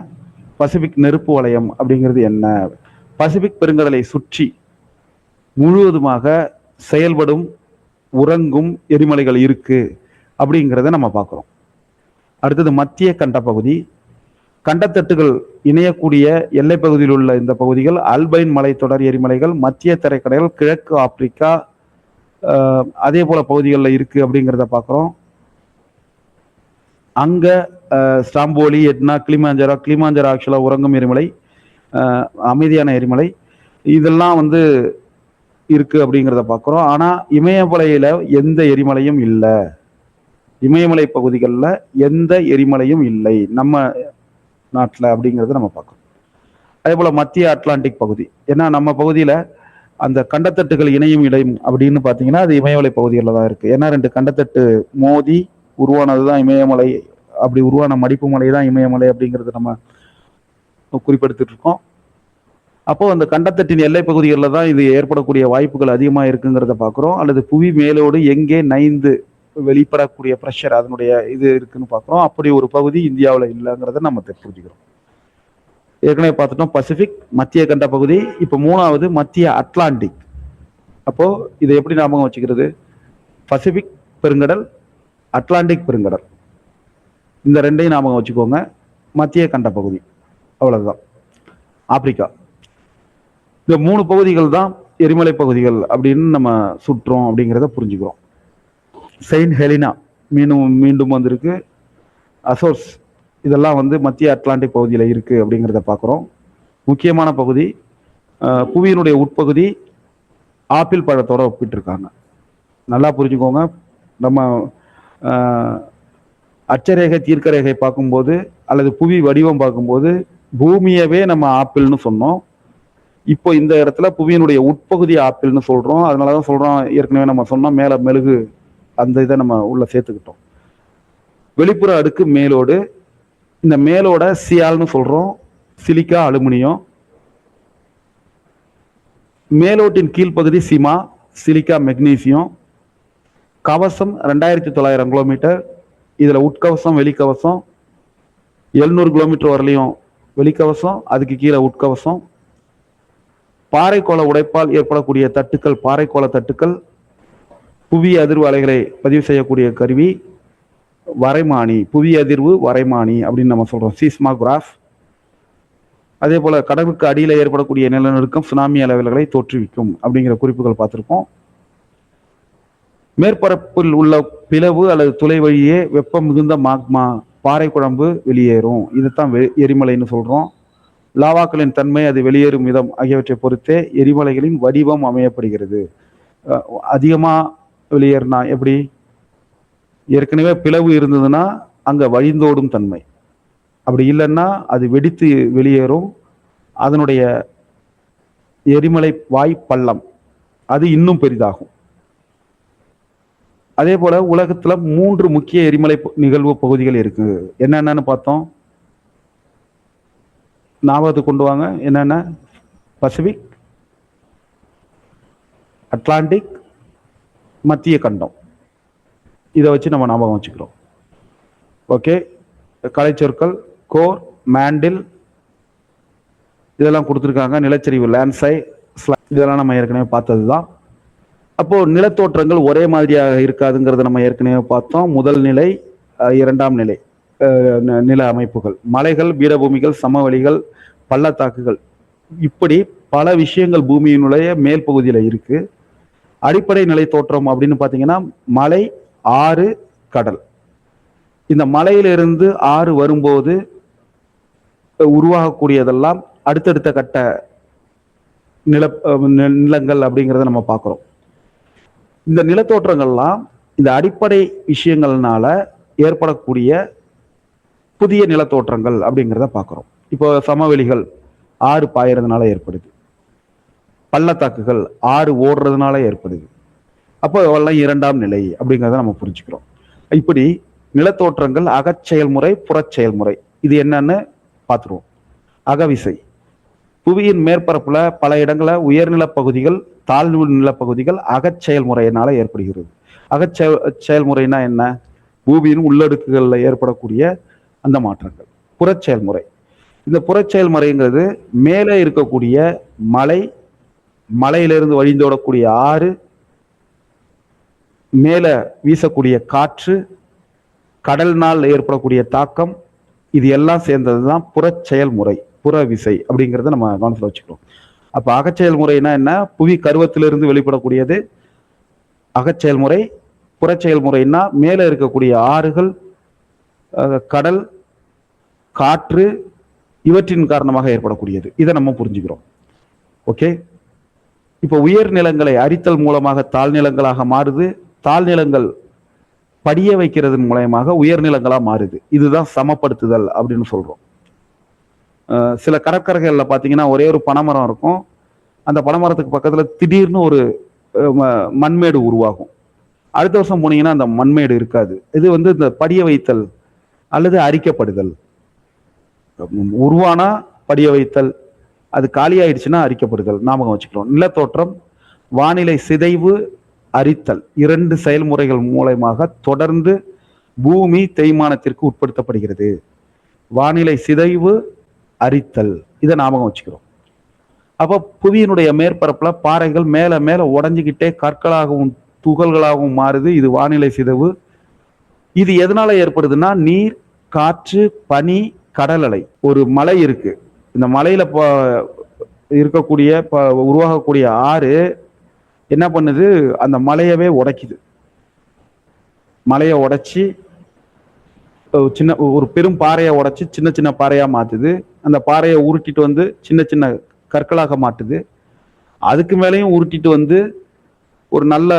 பசிபிக் நெருப்பு வலயம் அப்படிங்கிறது என்ன? பசிபிக் பெருங்கடலை சுற்றி முழுவதுமாக செயல்படும் உறங்கும் எரிமலைகள் இருக்கு அப்படிங்கிறத நம்ம பார்க்குறோம். அடுத்தது மத்திய கண்ட பகுதி, கண்டத்தட்டுகள் இணையக்கூடிய எல்லை பகுதியில் உள்ள இந்த பகுதிகள் அல்பைன் மலைத்தொடர் எரிமலைகள், மத்திய தரைக்கடல், கிழக்கு ஆப்பிரிக்கா, அதே போல பகுதிகளில் இருக்கு அப்படிங்கிறத பார்க்குறோம். அங்க ஸ்டாம்போலி, எட்னா, கிளிமாஞ்சரோ ஆக்சுவலா உறங்கும் எரிமலை, அமைதியான எரிமலை, இதெல்லாம் வந்து இருக்கு அப்படிங்கிறத பார்க்குறோம். ஆனா இமயமலையில எந்த எரிமலையும் இல்லை, இமயமலை பகுதிகளில் எந்த எரிமலையும் இல்லை நம்ம நாட்டில் அப்படிங்கிறத நம்ம பார்க்கணும். அதே போல மத்திய அட்லாண்டிக் பகுதி, ஏன்னா நம்ம பகுதியில் அந்த கண்டத்தட்டுகள் இணையும் இடம் அப்படின்னு பார்த்தீங்கன்னா அது இமயமலை பகுதிகளில் தான் இருக்கு. ஏன்னா 2 கண்டத்தட்டு மோதி உருவானது தான் இமயமலை, அப்படி உருவான மடிப்பு மலை தான் இமயமலை அப்படிங்கிறது நம்ம குறிப்பிடுத்திட்டு இருக்கோம். அப்போ அந்த கண்டத்தட்டின் எல்லை பகுதிகளில் தான் இது ஏற்படக்கூடிய வாய்ப்புகள் அதிகமாக இருக்குங்கிறத பார்க்குறோம். அல்லது புவி மேலோடு எங்கே நைந்து வெளிப்படக்கூடிய ப்ரெஷர் அதனுடைய இது இருக்குன்னு பார்க்குறோம். அப்படி ஒரு பகுதி இந்தியாவில் இல்லைங்கிறத நம்ம புரிஞ்சுக்கிறோம். ஏற்கனவே பார்த்துட்டோம் பசிபிக், மத்திய கண்ட பகுதி. இப்போ 3வது மத்திய அட்லாண்டிக். அப்போ இதை எப்படி ஞாபகம் வச்சுக்கிறது? பசிபிக் பெருங்கடல், அட்லாண்டிக் பெருங்கடல், இந்த 2ஐயும் ஞாபகம் வச்சுக்கோங்க. மத்திய கண்ட பகுதி, அவ்வளவுதான். ஆப்பிரிக்கா, இந்த 3 பகுதிகள் தான் எரிமலை பகுதிகள் அப்படின்னு நம்ம சுற்றோம் அப்படிங்கிறத புரிஞ்சுக்கிறோம். செயின்ட் ஹெலினா மீண்டும் வந்திருக்கு. அசோர்ஸ், இதெல்லாம் வந்து மத்திய அட்லாண்டிக் பகுதியில் இருக்கு அப்படிங்கிறத பார்க்குறோம். முக்கியமான பகுதி, புவியினுடைய உட்பகுதி ஆப்பிள் பழத்தோட ஒப்பிட்டிருக்காங்க. நல்லா புரிஞ்சுக்கோங்க. நம்ம அச்சரேகை தீர்க்கரேகை பார்க்கும்போது அல்லது புவி வடிவம் பார்க்கும்போது பூமியவே நம்ம ஆப்பிள்னு சொன்னோம். இப்போ இந்த இடத்துல புவியினுடைய உட்பகுதி ஆப்பிள்னு சொல்றோம். அதனாலதான் சொல்றோம், ஏற்கனவே நம்ம சொன்னோம் மேல மெழுகு, அந்த இதை நம்ம உள்ள சேர்த்துக்கிட்டோம். வெளிப்புற அடுக்கு மேலோடு, இந்த மேலோட சியால்னு சொல்றோம், சிலிக்கா அலுமினியம். மேலோட்டின் கீழ்ப்பகுதி சிமா, சிலிக்கா மெக்னீசியம். கவசம் 2900 கிலோமீட்டர். இதுல உட்கவசம் வெளிக்கவசம் 700 கிலோமீட்டர் வரலையும் வெளிக்கவசம், அதுக்கு கீழே உட்கவசம். பாறைக்கோள உடைப்பால் ஏற்படக்கூடிய தட்டுக்கள், பாறைக்கோள தட்டுக்கள், புவி அதிர்வு அலைகளை பதிவு செய்யக்கூடிய கருவி வரைமானி, புவி அதிர்வு வரைமானி அப்படின்னு நம்ம சொல்றோம், சீஸ்மாகிராஃப். அதே போல கடலுக்கு அடியில் ஏற்படக்கூடிய நிலநடுக்கம் சுனாமி அலைகளை தோற்றுவிக்கும் அப்படிங்கிற குறிப்புகள் பார்த்திருக்கோம். மேற்பரப்பில் உள்ள பிளவு அல்லது துளை வழியே வெப்பம் மிகுந்த மாக்மா, பாறை குழம்பு வெளியேறும். இதுதான் எரிமலைன்னு சொல்றோம். லாவாக்களின் தன்மை, அது வெளியேறும் விதம் ஆகியவற்றை பொறுத்தே எரிமலைகளின் வடிவம் அமையப்படுகிறது. அதிகமா வெளியேறினா எப்படி? ஏற்கனவே பிளவு இருந்ததுன்னா அங்க வழிந்தோடும் தன்மை, அப்படி இல்லைன்னா அது வெடித்து வெளியேறும். அதனுடைய எரிமலை வாய் பள்ளம், அது இன்னும் பெரிதாகும். அதே போல உலகத்துல 3 முக்கிய எரிமலை நிகழ்வு பகுதிகள் இருக்கு. என்னென்னு பார்த்தோம், ஞாபகத்துக்கு கொண்டு வாங்க. என்னென்ன? பசிபிக், அட்லாண்டிக், மத்திய கண்டம். இதை வச்சு நம்ம ஞாபகம் வச்சுக்கிறோம். ஓகே, கலைச்சொற்கள் கோர், மேண்டில் இதெல்லாம் கொடுத்துருக்காங்க. நிலச்சரிவு லேண்ட்ஸை, இதெல்லாம் நம்ம ஏற்கனவே பார்த்தது தான். அப்போ நிலத்தோற்றங்கள் ஒரே மாதிரியாக இருக்காதுங்கிறத நம்ம ஏற்கனவே பார்த்தோம். முதல் நிலை, இரண்டாம் நிலை நில அமைப்புகள், மலைகள், பீடபூமிகள், சமவெளிகள், பள்ளத்தாக்குகள், இப்படி பல விஷயங்கள் பூமியினுடைய மேல் பகுதியில் இருக்கு. அடிப்படை நிலை தோற்றம் அப்படின்னு பார்த்தீங்கன்னா மலை, ஆறு, கடல். இந்த மலையிலிருந்து ஆறு வரும்போது உருவாகக்கூடியதெல்லாம் அடுத்தடுத்த கட்ட நிலங்கள் அப்படிங்கிறத நம்ம பார்க்குறோம். இந்த நிலத்தோற்றங்கள்லாம் இந்த அடிப்படை விஷயங்கள்னால ஏற்படக்கூடிய புதிய நிலத்தோற்றங்கள் அப்படிங்கிறத பார்க்குறோம். இப்போ சமவெளிகள் ஆறு பாயறதுனால ஏற்படுது, பள்ளத்தாக்குகள் ஆறு ஓடுறதுனால ஏற்படுது. அப்போ எல்லாம் இரண்டாம் நிலை அப்படிங்கிறத நம்ம புரிஞ்சுக்கிறோம். இப்படி நிலத்தோற்றங்கள் அகச்செயல்முறை, புறச்செயல்முறை, இது என்னன்னு பார்த்துருவோம். அகவிசை, புவியின் மேற்பரப்புல பல இடங்கள உயர்நில பகுதிகள், தாழ்வு நிலப்பகுதிகள் அகச்செயல்முறையினால ஏற்படுகிறது. செயல்முறைனா என்ன? பூமியின் உள்ளடுக்குகளில் ஏற்படக்கூடிய அந்த மாற்றங்கள். புறச்செயல்முறை, இந்த புறச்செயல்முறைங்கிறது மேலே இருக்கக்கூடிய மலை, மலையிலிருந்து வழிந்தோடக்கூடிய ஆறு, மேல வீசக்கூடிய காற்று, கடல்னால் ஏற்படக்கூடிய தாக்கம், இது எல்லாம் சேர்ந்ததுதான் புறச்செயல்முறை, புற விசை அப்படிங்கிறத நம்ம கவனத்தில் வச்சுக்கிறோம். அப்ப அகச்செயல்முறைனா என்ன? புவி கருவத்திலிருந்து வெளிப்படக்கூடியது அகச்செயல்முறை. புறச்செயல்முறைனா மேல இருக்கக்கூடிய ஆறுகள், கடல், காற்று, இவற்றின் காரணமாக ஏற்படக்கூடியது. இதை நம்ம புரிஞ்சுக்கிறோம். ஓகே, இப்போ உயர் நிலங்களை அரித்தல் மூலமாக தாழ்நிலங்களாக மாறுது, தாழ்நிலங்கள் படிய வைக்கிறதன் மூலமாக உயர்நிலங்களா மாறுது. இதுதான் சமப்படுத்துதல் அப்படின்னு சொல்றோம். சில கடற்கரைகள்ல பாத்தீங்கன்னா ஒரே ஒரு பனைமரம் இருக்கும். அந்த பனைமரத்துக்கு பக்கத்துல திடீர்னு ஒரு மண்மேடு உருவாகும். அடுத்த வருஷம் போனீங்கன்னா அந்த மண்மேடு இருக்காது. இது இந்த படிய வைத்தல் அல்லது அரிக்கப்படுதல். உருவானா படிய வைத்தல், அது காலியாயிடுச்சுன்னா அரிக்கப்படுதல். ஞாபகம் வச்சுக்கிறோம். நிலத்தோற்றம், வானிலை சிதைவு, அரித்தல், இரண்டு செயல்முறைகள் மூலமாக தொடர்ந்து பூமி தேய்மானத்திற்கு உட்படுத்தப்படுகிறது. வானிலை சிதைவு, அரித்தல், இதை ஞாபகம் வச்சுக்கிறோம். அப்ப புவியினுடைய மேற்பரப்புல பாறைகள் மேல மேல உடஞ்சிக்கிட்டே கற்களாகவும் துகள்களாகவும் மாறுது. இது வானிலை சிதைவு. இது எதனால ஏற்படுதுன்னா நீர், காற்று, பனி, கடல் அலை. ஒரு மலை இருக்கு, இந்த மலையில இருக்கக்கூடிய உருவாகக்கூடிய ஆறு என்ன பண்ணுது? அந்த மலையவே உடைக்குது. மலையை உடைச்சி சின்ன ஒரு பெரும் பாறையை உடைச்சி சின்ன சின்ன பாறையா மாத்துது. அந்த பாறையை உருட்டிட்டு சின்ன சின்ன கற்களாக மாட்டுது. அதுக்கு மேலேயும் உருட்டிட்டு ஒரு நல்ல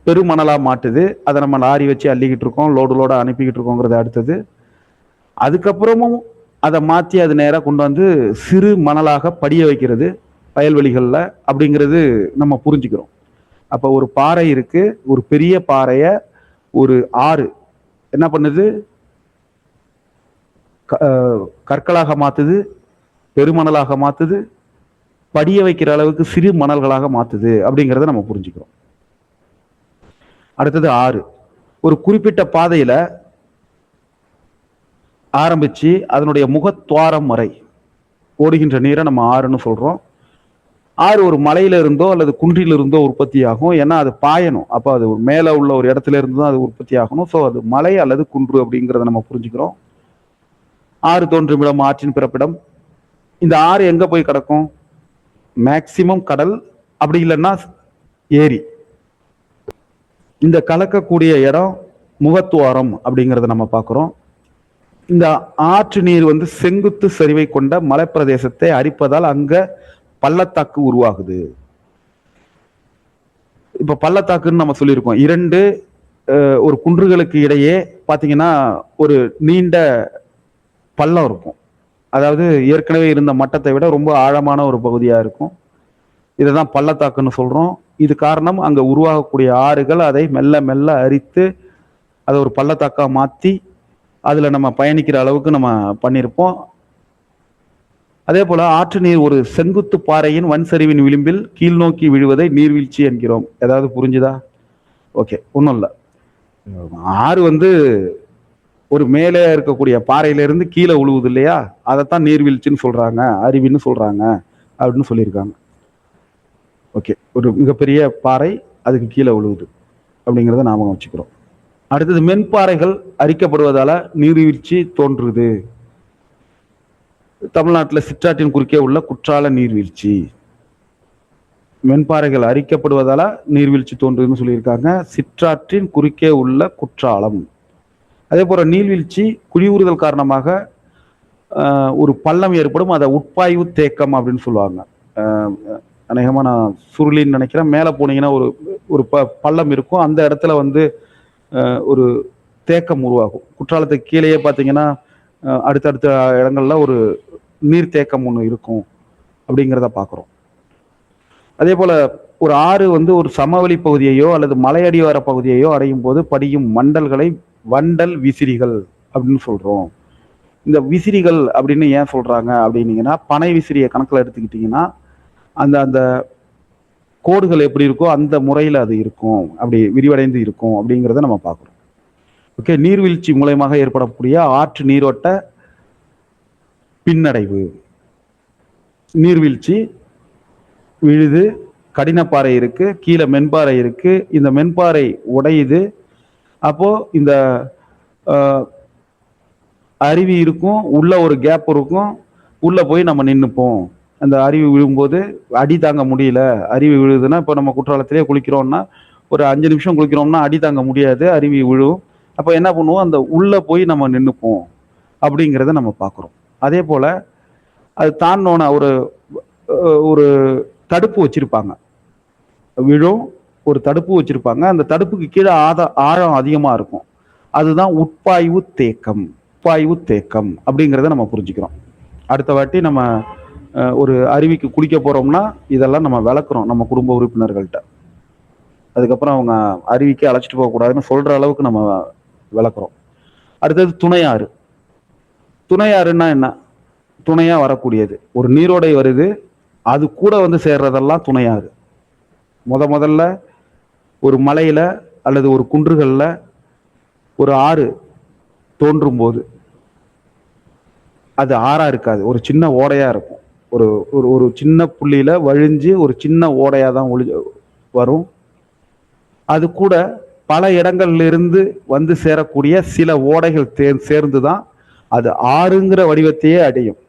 பெருமணலா மாட்டுது. அதை நம்ம லாரி வச்சு அள்ளிக்கிட்டு இருக்கோம், லோடு அனுப்பிக்கிட்டு இருக்கோங்கிறது அடுத்தது. அதுக்கப்புறமும் அதை மாற்றி அது நேராக கொண்டு சிறு மணலாக படிய வைக்கிறது வயல்வெளிகளில் அப்படிங்கிறது நம்ம புரிஞ்சுக்கிறோம். அப்போ ஒரு பாறை இருக்கு, ஒரு பெரிய பாறையை ஒரு ஆறு என்ன பண்ணுது? கற்களாக மாத்துது, பெருமணலாக மாத்துது, படிய வைக்கிற அளவுக்கு சிறு மணல்களாக மாத்துது அப்படிங்கிறத நம்ம புரிஞ்சுக்கிறோம். அடுத்தது ஆறு. ஒரு குறிப்பிட்ட பாதையில ஆரம்பிச்சு அதனுடைய முகத்வாரம் வரை ஓடுகின்ற நீரை நம்ம ஆறுன்னு சொல்றோம். ஆறு ஒரு மலையில இருந்தோ அல்லது குன்றில இருந்தோ உற்பத்தி ஆகும். ஏன்னா அது பாயணும். அப்போ அது மேல உள்ள ஒரு இடத்துல இருந்து தான் அது உற்பத்தி ஆகணும். ஸோ அது மலை அல்லது குன்று அப்படிங்கிறத நம்ம புரிஞ்சுக்கிறோம். ஆறு தோன்றும் இடம், ஆற்றின் பிறப்பிடம். இந்த ஆறு எங்க போய் கிடக்கும்? மேக்சிமம் கடல், அப்படி இல்லைன்னா ஏரி. இந்த கலக்கக்கூடிய இடம் முகத்துவாரம் அப்படிங்கிறத நம்ம பார்க்கிறோம். இந்த ஆற்று நீர் செங்குத்து சரிவை கொண்ட மலைப்பிரதேசத்தை அரிப்பதால் அங்க பள்ளத்தாக்கு உருவாகுது. இப்ப பள்ளத்தாக்குன்னு நம்ம சொல்லியிருக்கோம். இரண்டு ஒரு குன்றுகளுக்கு இடையே பாத்தீங்கன்னா ஒரு நீண்ட பள்ளம் இருக்கும். அதாவது ஏற்கனவே இருந்த மட்டத்தை விட ரொம்ப ஆழமான ஒரு பகுதியா இருக்கும். இதை தான் பள்ளத்தாக்குன்னு சொல்றோம். இது காரணம் அங்க உருவாகக்கூடிய ஆறுகள் அதை மெல்ல மெல்ல அரித்து அதை ஒரு பள்ளத்தாக்கா மாத்தி அதுல நம்ம பயணிக்கிற அளவுக்கு நம்ம பண்ணியிருப்போம். அதே போல ஆற்று நீர் ஒரு செங்குத்து பாறையின் வன்சரிவின் விளிம்பில் கீழ் நோக்கி விழுவதை நீர்வீழ்ச்சி என்கிறோம். ஏதாவது புரிஞ்சுதா? ஓகே, ஒன்றும் இல்லை. ஆறு ஒரு மேலே இருக்கக்கூடிய பாறையிலிருந்து கீழே உழுவுது இல்லையா, அதைத்தான் நீர்வீழ்ச்சின்னு சொல்றாங்க, அருவின்னு சொல்றாங்க அப்படின்னு சொல்லியிருக்காங்க. ஓகே, ஒரு மிகப்பெரிய பாறை அதுக்கு கீழே விழுவுது அப்படிங்கிறத ஞாபகம் வச்சுக்கிறோம். அடுத்தது, மென்பாறைகள் அரிக்கப்படுவதால நீர்வீழ்ச்சி தோன்றுது. தமிழ்நாட்டில் சிற்றாற்றின் குறுக்கே உள்ள குற்றால நீர்வீழ்ச்சி. மென்பாறைகள் அரிக்கப்படுவதால நீர்வீழ்ச்சி தோன்றுதுன்னு சொல்லியிருக்காங்க. சிற்றாற்றின் குறுக்கே உள்ள குற்றாலம். அதே போல நீர்வீழ்ச்சி குழிவுறுதல் காரணமாக ஒரு பள்ளம் ஏற்படும், அதை உட்பாய்வு தேக்கம் அப்படின்னு சொல்லுவாங்க. அநேகமாக நான் சுருளின்னு நினைக்கிறேன். மேலே போனீங்கன்னா ஒரு பள்ளம் இருக்கும், அந்த இடத்துல ஒரு தேக்கம் உருவாகும். குற்றாலத்துக்கு கீழேயே பார்த்தீங்கன்னா அடுத்தடுத்த இடங்கள்ல ஒரு நீர் தேக்கம் ஒன்று இருக்கும் அப்படிங்கிறத பார்க்குறோம். அதே போல ஒரு ஆறு ஒரு சமவெளி பகுதியையோ அல்லது மலையடிவார பகுதியையோ அடையும் போது படியும் மண்டல்களை வண்டல் விசிறிகள் அப்படின்னு சொல்றோம். இந்த விசிறிகள் அப்படின்னு ஏன் சொல்றாங்க அப்படின்னீங்கன்னா, பனை விசிறியை கணக்கில் எடுத்துக்கிட்டீங்கன்னா அந்த அந்த கோடுகள் எப்படி இருக்கோ அந்த முறையில் அது இருக்கும், அப்படி விரிவடைந்து இருக்கும் அப்படிங்கிறத நம்ம பார்க்குறோம். ஓகே, நீர்வீழ்ச்சி மூலமாக ஏற்படக்கூடிய ஆற்று நீரோட்ட பின்னடைவு. நீர்வீழ்ச்சி விழுது, கடினப்பாறை இருக்கு, கீழே மென்பாறை இருக்கு, இந்த மென்பாறை உடையுது, அப்போ இந்த அருவி இருக்கும், உள்ள ஒரு கேப் இருக்கும், உள்ள போய் நம்ம நின்றுப்போம். அந்த அருவி விழும்போது அடி தாங்க முடியல, அருவி விழுதுன்னா இப்போ நம்ம குற்றாலத்திலே குளிக்கிறோம்னா ஒரு 5 நிமிஷம் குளிக்கிறோம்னா அடி தாங்க முடியாது, அருவி விழும். அப்போ என்ன பண்ணுவோம், அந்த உள்ள போய் நம்ம நின்றுப்போம் அப்படிங்கிறத நம்ம பார்க்குறோம். அதே போல அது தாண்டோன ஒரு தடுப்பு வச்சிருப்பாங்க, விழும், ஒரு தடுப்பு வச்சிருப்பாங்க, அந்த தடுப்புக்கு கீழே ஆழம் அதிகமா இருக்கும், அதுதான் உட்பாய்வு தேக்கம். உட்பாய்வு தேக்கம் அப்படிங்கிறத நம்ம புரிஞ்சுக்கிறோம். அடுத்த வாட்டி நம்ம ஒரு அருவிக்கு குளிக்க போறோம்னா இதெல்லாம் நம்ம விளக்குறோம் நம்ம குடும்ப உறுப்பினர்கள்ட்ட. அதுக்கப்புறம் அவங்க அருவிக்கு அழைச்சிட்டு போகக்கூடாதுன்னு சொல்ற அளவுக்கு நம்ம விளக்குறோம். அடுத்தது துணையாறு. துணையாறுன்னா என்ன? துணையா வரக்கூடியது, ஒரு நீரோடை வருது, அது கூட சேர்றதெல்லாம் துணையாறு. முதல்ல ஒரு மலையில அல்லது ஒரு குன்றுகள்ல ஒரு ஆறு தோன்றும் போது அது ஆறா இருக்காது, ஒரு சின்ன ஓடையா இருக்கும். ஒரு சின்ன புள்ளியில வழிஞ்சு ஒரு சின்ன ஓடையா தான் வரும். அது கூட பல இடங்கள்ல இருந்து சேரக்கூடிய சில ஓடைகள் சேர்ந்துதான் அது ஆறுங்கிற வடிவத்தையே அடையும்.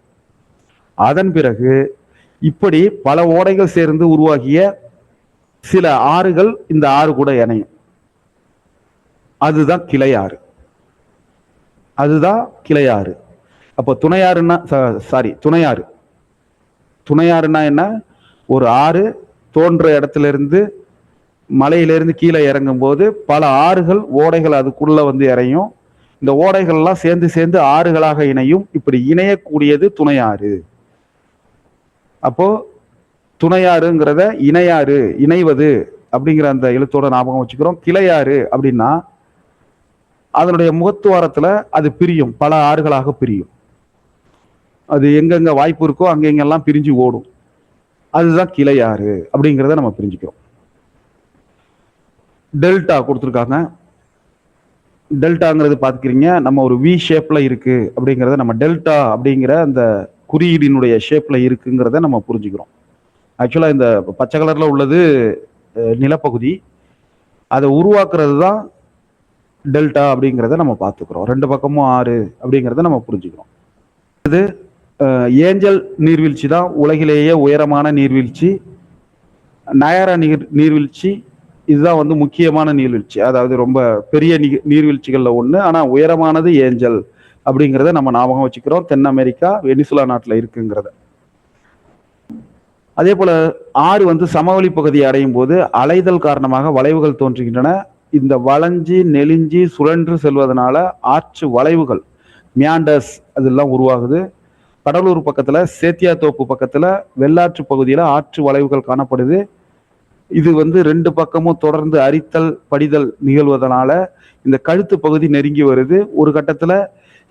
அதன் பிறகு இப்படி பல ஓடைகள் சேர்ந்து உருவாகிய சில ஆறுகள் இந்த ஆறு கூட இணையும், அதுதான் கிளையாறு. அதுதான் கிளையாறு. அப்போ துணையாறுன்னா துணையாறு. துணையாறுன்னா என்ன? ஒரு ஆறு தோன்ற இடத்துல இருந்து மலையிலிருந்து கீழே இறங்கும் போது பல ஆறுகள் ஓடைகள் அதுக்குள்ள இறையும். இந்த ஓடைகள்லாம் சேர்ந்து சேர்ந்து ஆறுகளாக இணையும். இப்படி இணையக்கூடியது துணையாறு. அப்போ துணையாறுங்கிறத இணையாறு, இணைவது அப்படிங்கிற அந்த எழுத்தோட ஞாபகம் வச்சுக்கிறோம். கிளையாறு அப்படின்னா அதனுடைய முகத்துவாரத்துல அது பிரியும், பல ஆறுகளாக பிரியும். அது எங்கெங்க வாய்ப்பு இருக்கோ அங்கெங்கெல்லாம் பிரிஞ்சு ஓடும், அதுதான் கிளையாறு அப்படிங்கிறத நம்ம பிரிஞ்சுக்கிறோம். டெல்டா கொடுத்துருக்காங்க. டெல்டாங்கிறது பார்த்துக்கிறீங்க, நம்ம ஒரு வி ஷேப்ல இருக்கு அப்படிங்கிறத நம்ம டெல்டா அப்படிங்கிற அந்த குறியீடினுடைய ஷேப்ல இருக்குங்கிறத நம்ம புரிஞ்சுக்கிறோம். ஆக்சுவலா இந்த பச்சை கலர்ல உள்ளது நிலப்பகுதி, அதை உருவாக்குறது தான் டெல்டா அப்படிங்கிறத நம்ம பார்த்துக்கிறோம். ரெண்டு பக்கமும் ஆறு அப்படிங்கிறத நம்ம புரிஞ்சுக்கிறோம். இது ஏஞ்சல் நீர்வீழ்ச்சி தான் உலகிலேயே உயரமான நீர்வீழ்ச்சி. நயாரா நீர்வீழ்ச்சி இதுதான் முக்கியமான நீர்வீழ்ச்சி, அதாவது ரொம்ப பெரிய நீர்வீழ்ச்சிகள்ல ஒண்ணு. ஆனா உயரமானது ஏஞ்சல் அப்படிங்கிறத நம்ம ஞாபகம் வச்சுக்கிறோம். தென் அமெரிக்கா வெனிசுலா நாட்டுல இருக்குங்கிறத. அதே போல ஆறு சமவெளி பகுதியை அடையும் போது அலைதல் காரணமாக வளைவுகள் தோன்றுகின்றன. இந்த வளைஞ்சி நெளிஞ்சி சுழன்று செல்வதனால ஆற்று வளைவுகள், மியாண்டர்ஸ் அதெல்லாம் உருவாகுது. கடலூர் பக்கத்துல சேத்தியாத்தோப்பு பக்கத்துல வெள்ளாற்று பகுதியில ஆற்று வளைவுகள் காணப்படுது. இது வந்து 2 பக்கமும் தொடர்ந்து அரித்தல் படிதல் நிகழ்வதனால இந்த கழுத்து பகுதி நெருங்கி வருது. ஒரு கட்டத்துல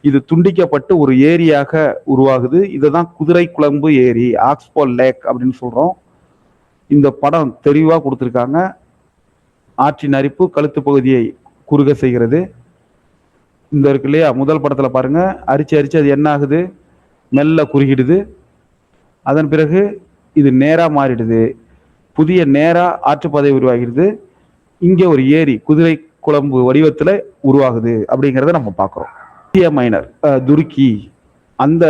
இது துண்டிக்கப்பட்டு ஒரு ஏரியாக உருவாகுது. இதுதான் குதிரை குழம்பு ஏரி, ஆக்ஸ்போ லேக் அப்படின்னு சொல்றோம். இந்த படம் தெளிவா கொடுத்துருக்காங்க. ஆற்றின் அரிப்பு கழுத்து பகுதியை குறுக செய்கிறது. இந்த இருக்கு இல்லையா, முதல் படத்துல பாருங்க, அரிச்சு அரிச்சு அது என்ன ஆகுது, மெல்ல குறுகிடுது. அதன் பிறகு இது நேரா மாறிடுது, புதிய நேரா ஆற்றுப்பாதை உருவாகிடுது. இங்க ஒரு ஏரி குதிரை குழம்பு வடிவத்துல உருவாகுது அப்படிங்கிறத நம்ம பார்க்கிறோம். மைனர் துருக்கி, அந்த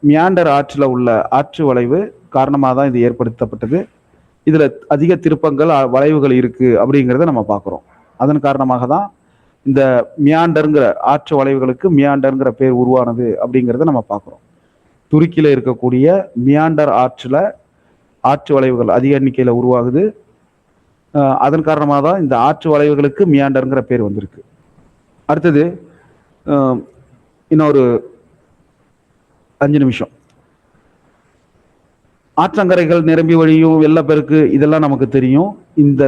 மியாண்டர் ஆற்றுல உள்ள ஆற்று வளைவு காரணமாக தான் இது ஏற்படுத்தப்பட்டது. இதுல அதிக திருப்பங்கள் வளைவுகள் இருக்கு அப்படிங்கிறத நம்ம பார்க்கிறோம். அதன் காரணமாக தான் இந்த மியாண்டருங்கிற ஆற்று வளைவுகளுக்கு மியாண்டருங்கிற பேர் உருவானது அப்படிங்கிறத நம்ம பார்க்கிறோம். துருக்கியில இருக்கக்கூடிய மியாண்டர் ஆற்றுல ஆற்று வளைவுகள் அதிக எண்ணிக்கையில உருவாகுது. அதன் காரணமாக தான் இந்த ஆற்று வளைவுகளுக்கு மியாண்டருங்கிற பேர் வந்திருக்கு. அடுத்தது இன்னொரு 5 நிமிஷம். ஆற்றங்கரைகள் நிரம்பி வழியும் வெள்ளப்பெருக்கு இதெல்லாம் நமக்கு தெரியும். இந்த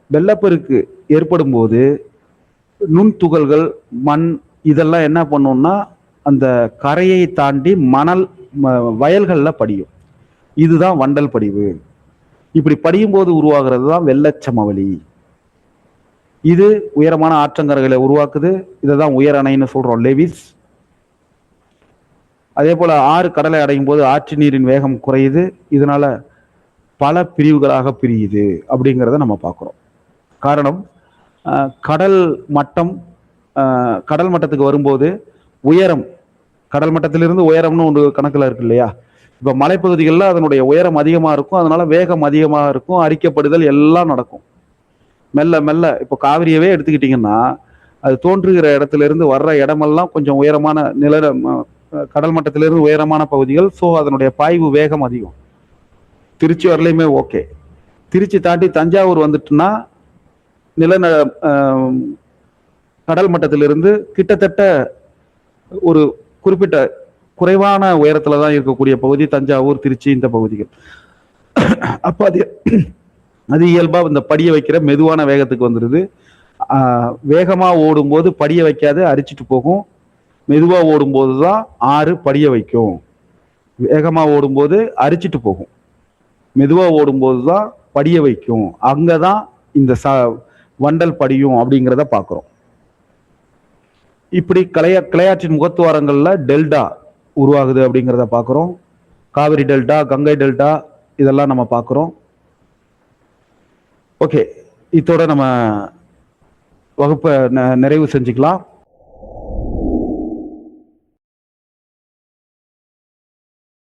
வெள்ளப்பெருக்கு ஏற்படும் போது நுண்துகள்கள் மண் இதெல்லாம் என்ன பண்ணும்னா அந்த கரையை தாண்டி மணல் வயல்கள்ல படியும். இதுதான் வண்டல் படிவு. இப்படி படியும் போது உருவாகிறது தான் வெள்ளச்சமவெளி. இது உயரமான ஆற்றங்கரைகளை உருவாக்குது. இதை தான் உயர் அணைன்னு சொல்றோம், லெவிஸ். அதே போல ஆறு கடலை அடையும் போது ஆற்று நீரின் வேகம் குறையுது. இதனால பல பிரிவுகளாக பிரியுது அப்படிங்கிறத நம்ம பார்க்குறோம். காரணம், கடல் மட்டத்துக்கு வரும்போது உயரம், கடல் மட்டத்திலிருந்து உயரம்னு ஒரு கணக்கில் இருக்கு இல்லையா. இப்போ மலைப்பகுதிகளில் அதனுடைய உயரம் அதிகமாக இருக்கும், அதனால வேகம் அதிகமாக இருக்கும், அரிக்கப்படுதல் எல்லாம் நடக்கும். மெல்ல மெல்ல இப்போ காவிரியவே எடுத்துக்கிட்டிங்கன்னா அது தோன்றுகிற இடத்துல இருந்து வர்ற இடமெல்லாம் கொஞ்சம் உயரமான கடல் மட்டத்திலிருந்து உயரமான பகுதிகள். ஸோ அதனுடைய பாய்வு வேகம் அதிகம். திருச்சி வரலையுமே ஓகே. திருச்சி தாண்டி தஞ்சாவூர் வந்துட்டுன்னா கடல் மட்டத்திலிருந்து கிட்டத்தட்ட ஒரு குறிப்பிட்ட குறைவான உயரத்துல தான் இருக்கக்கூடிய பகுதி தஞ்சாவூர், திருச்சி, இந்த பகுதிகள். அப்ப அது இயல்பா இந்த படிய வைக்கிற மெதுவான வேகத்துக்கு வந்துடுது. வேகமா ஓடும் போது படிய வைக்காது, அரிச்சிட்டு போகும். மெதுவா ஓடும்போது தான் ஆறு படிய வைக்கும். வேகமா ஓடும்போது அரிச்சிட்டு போகும், மெதுவா ஓடும்போது தான் படிய வைக்கும். அங்கதான் இந்த வண்டல் படியும் அப்படிங்கிறத பார்க்கிறோம். இப்படி கிளையாற்றின் முகத்துவாரங்கள்ல டெல்டா உருவாகுது அப்படிங்கிறத பார்க்கிறோம். காவிரி டெல்டா, கங்கை டெல்டா இதெல்லாம் நம்ம பார்க்கிறோம். ஓகே, இதோட நம்ம வகுப்பை நிறைவு செஞ்சுக்கலாம்.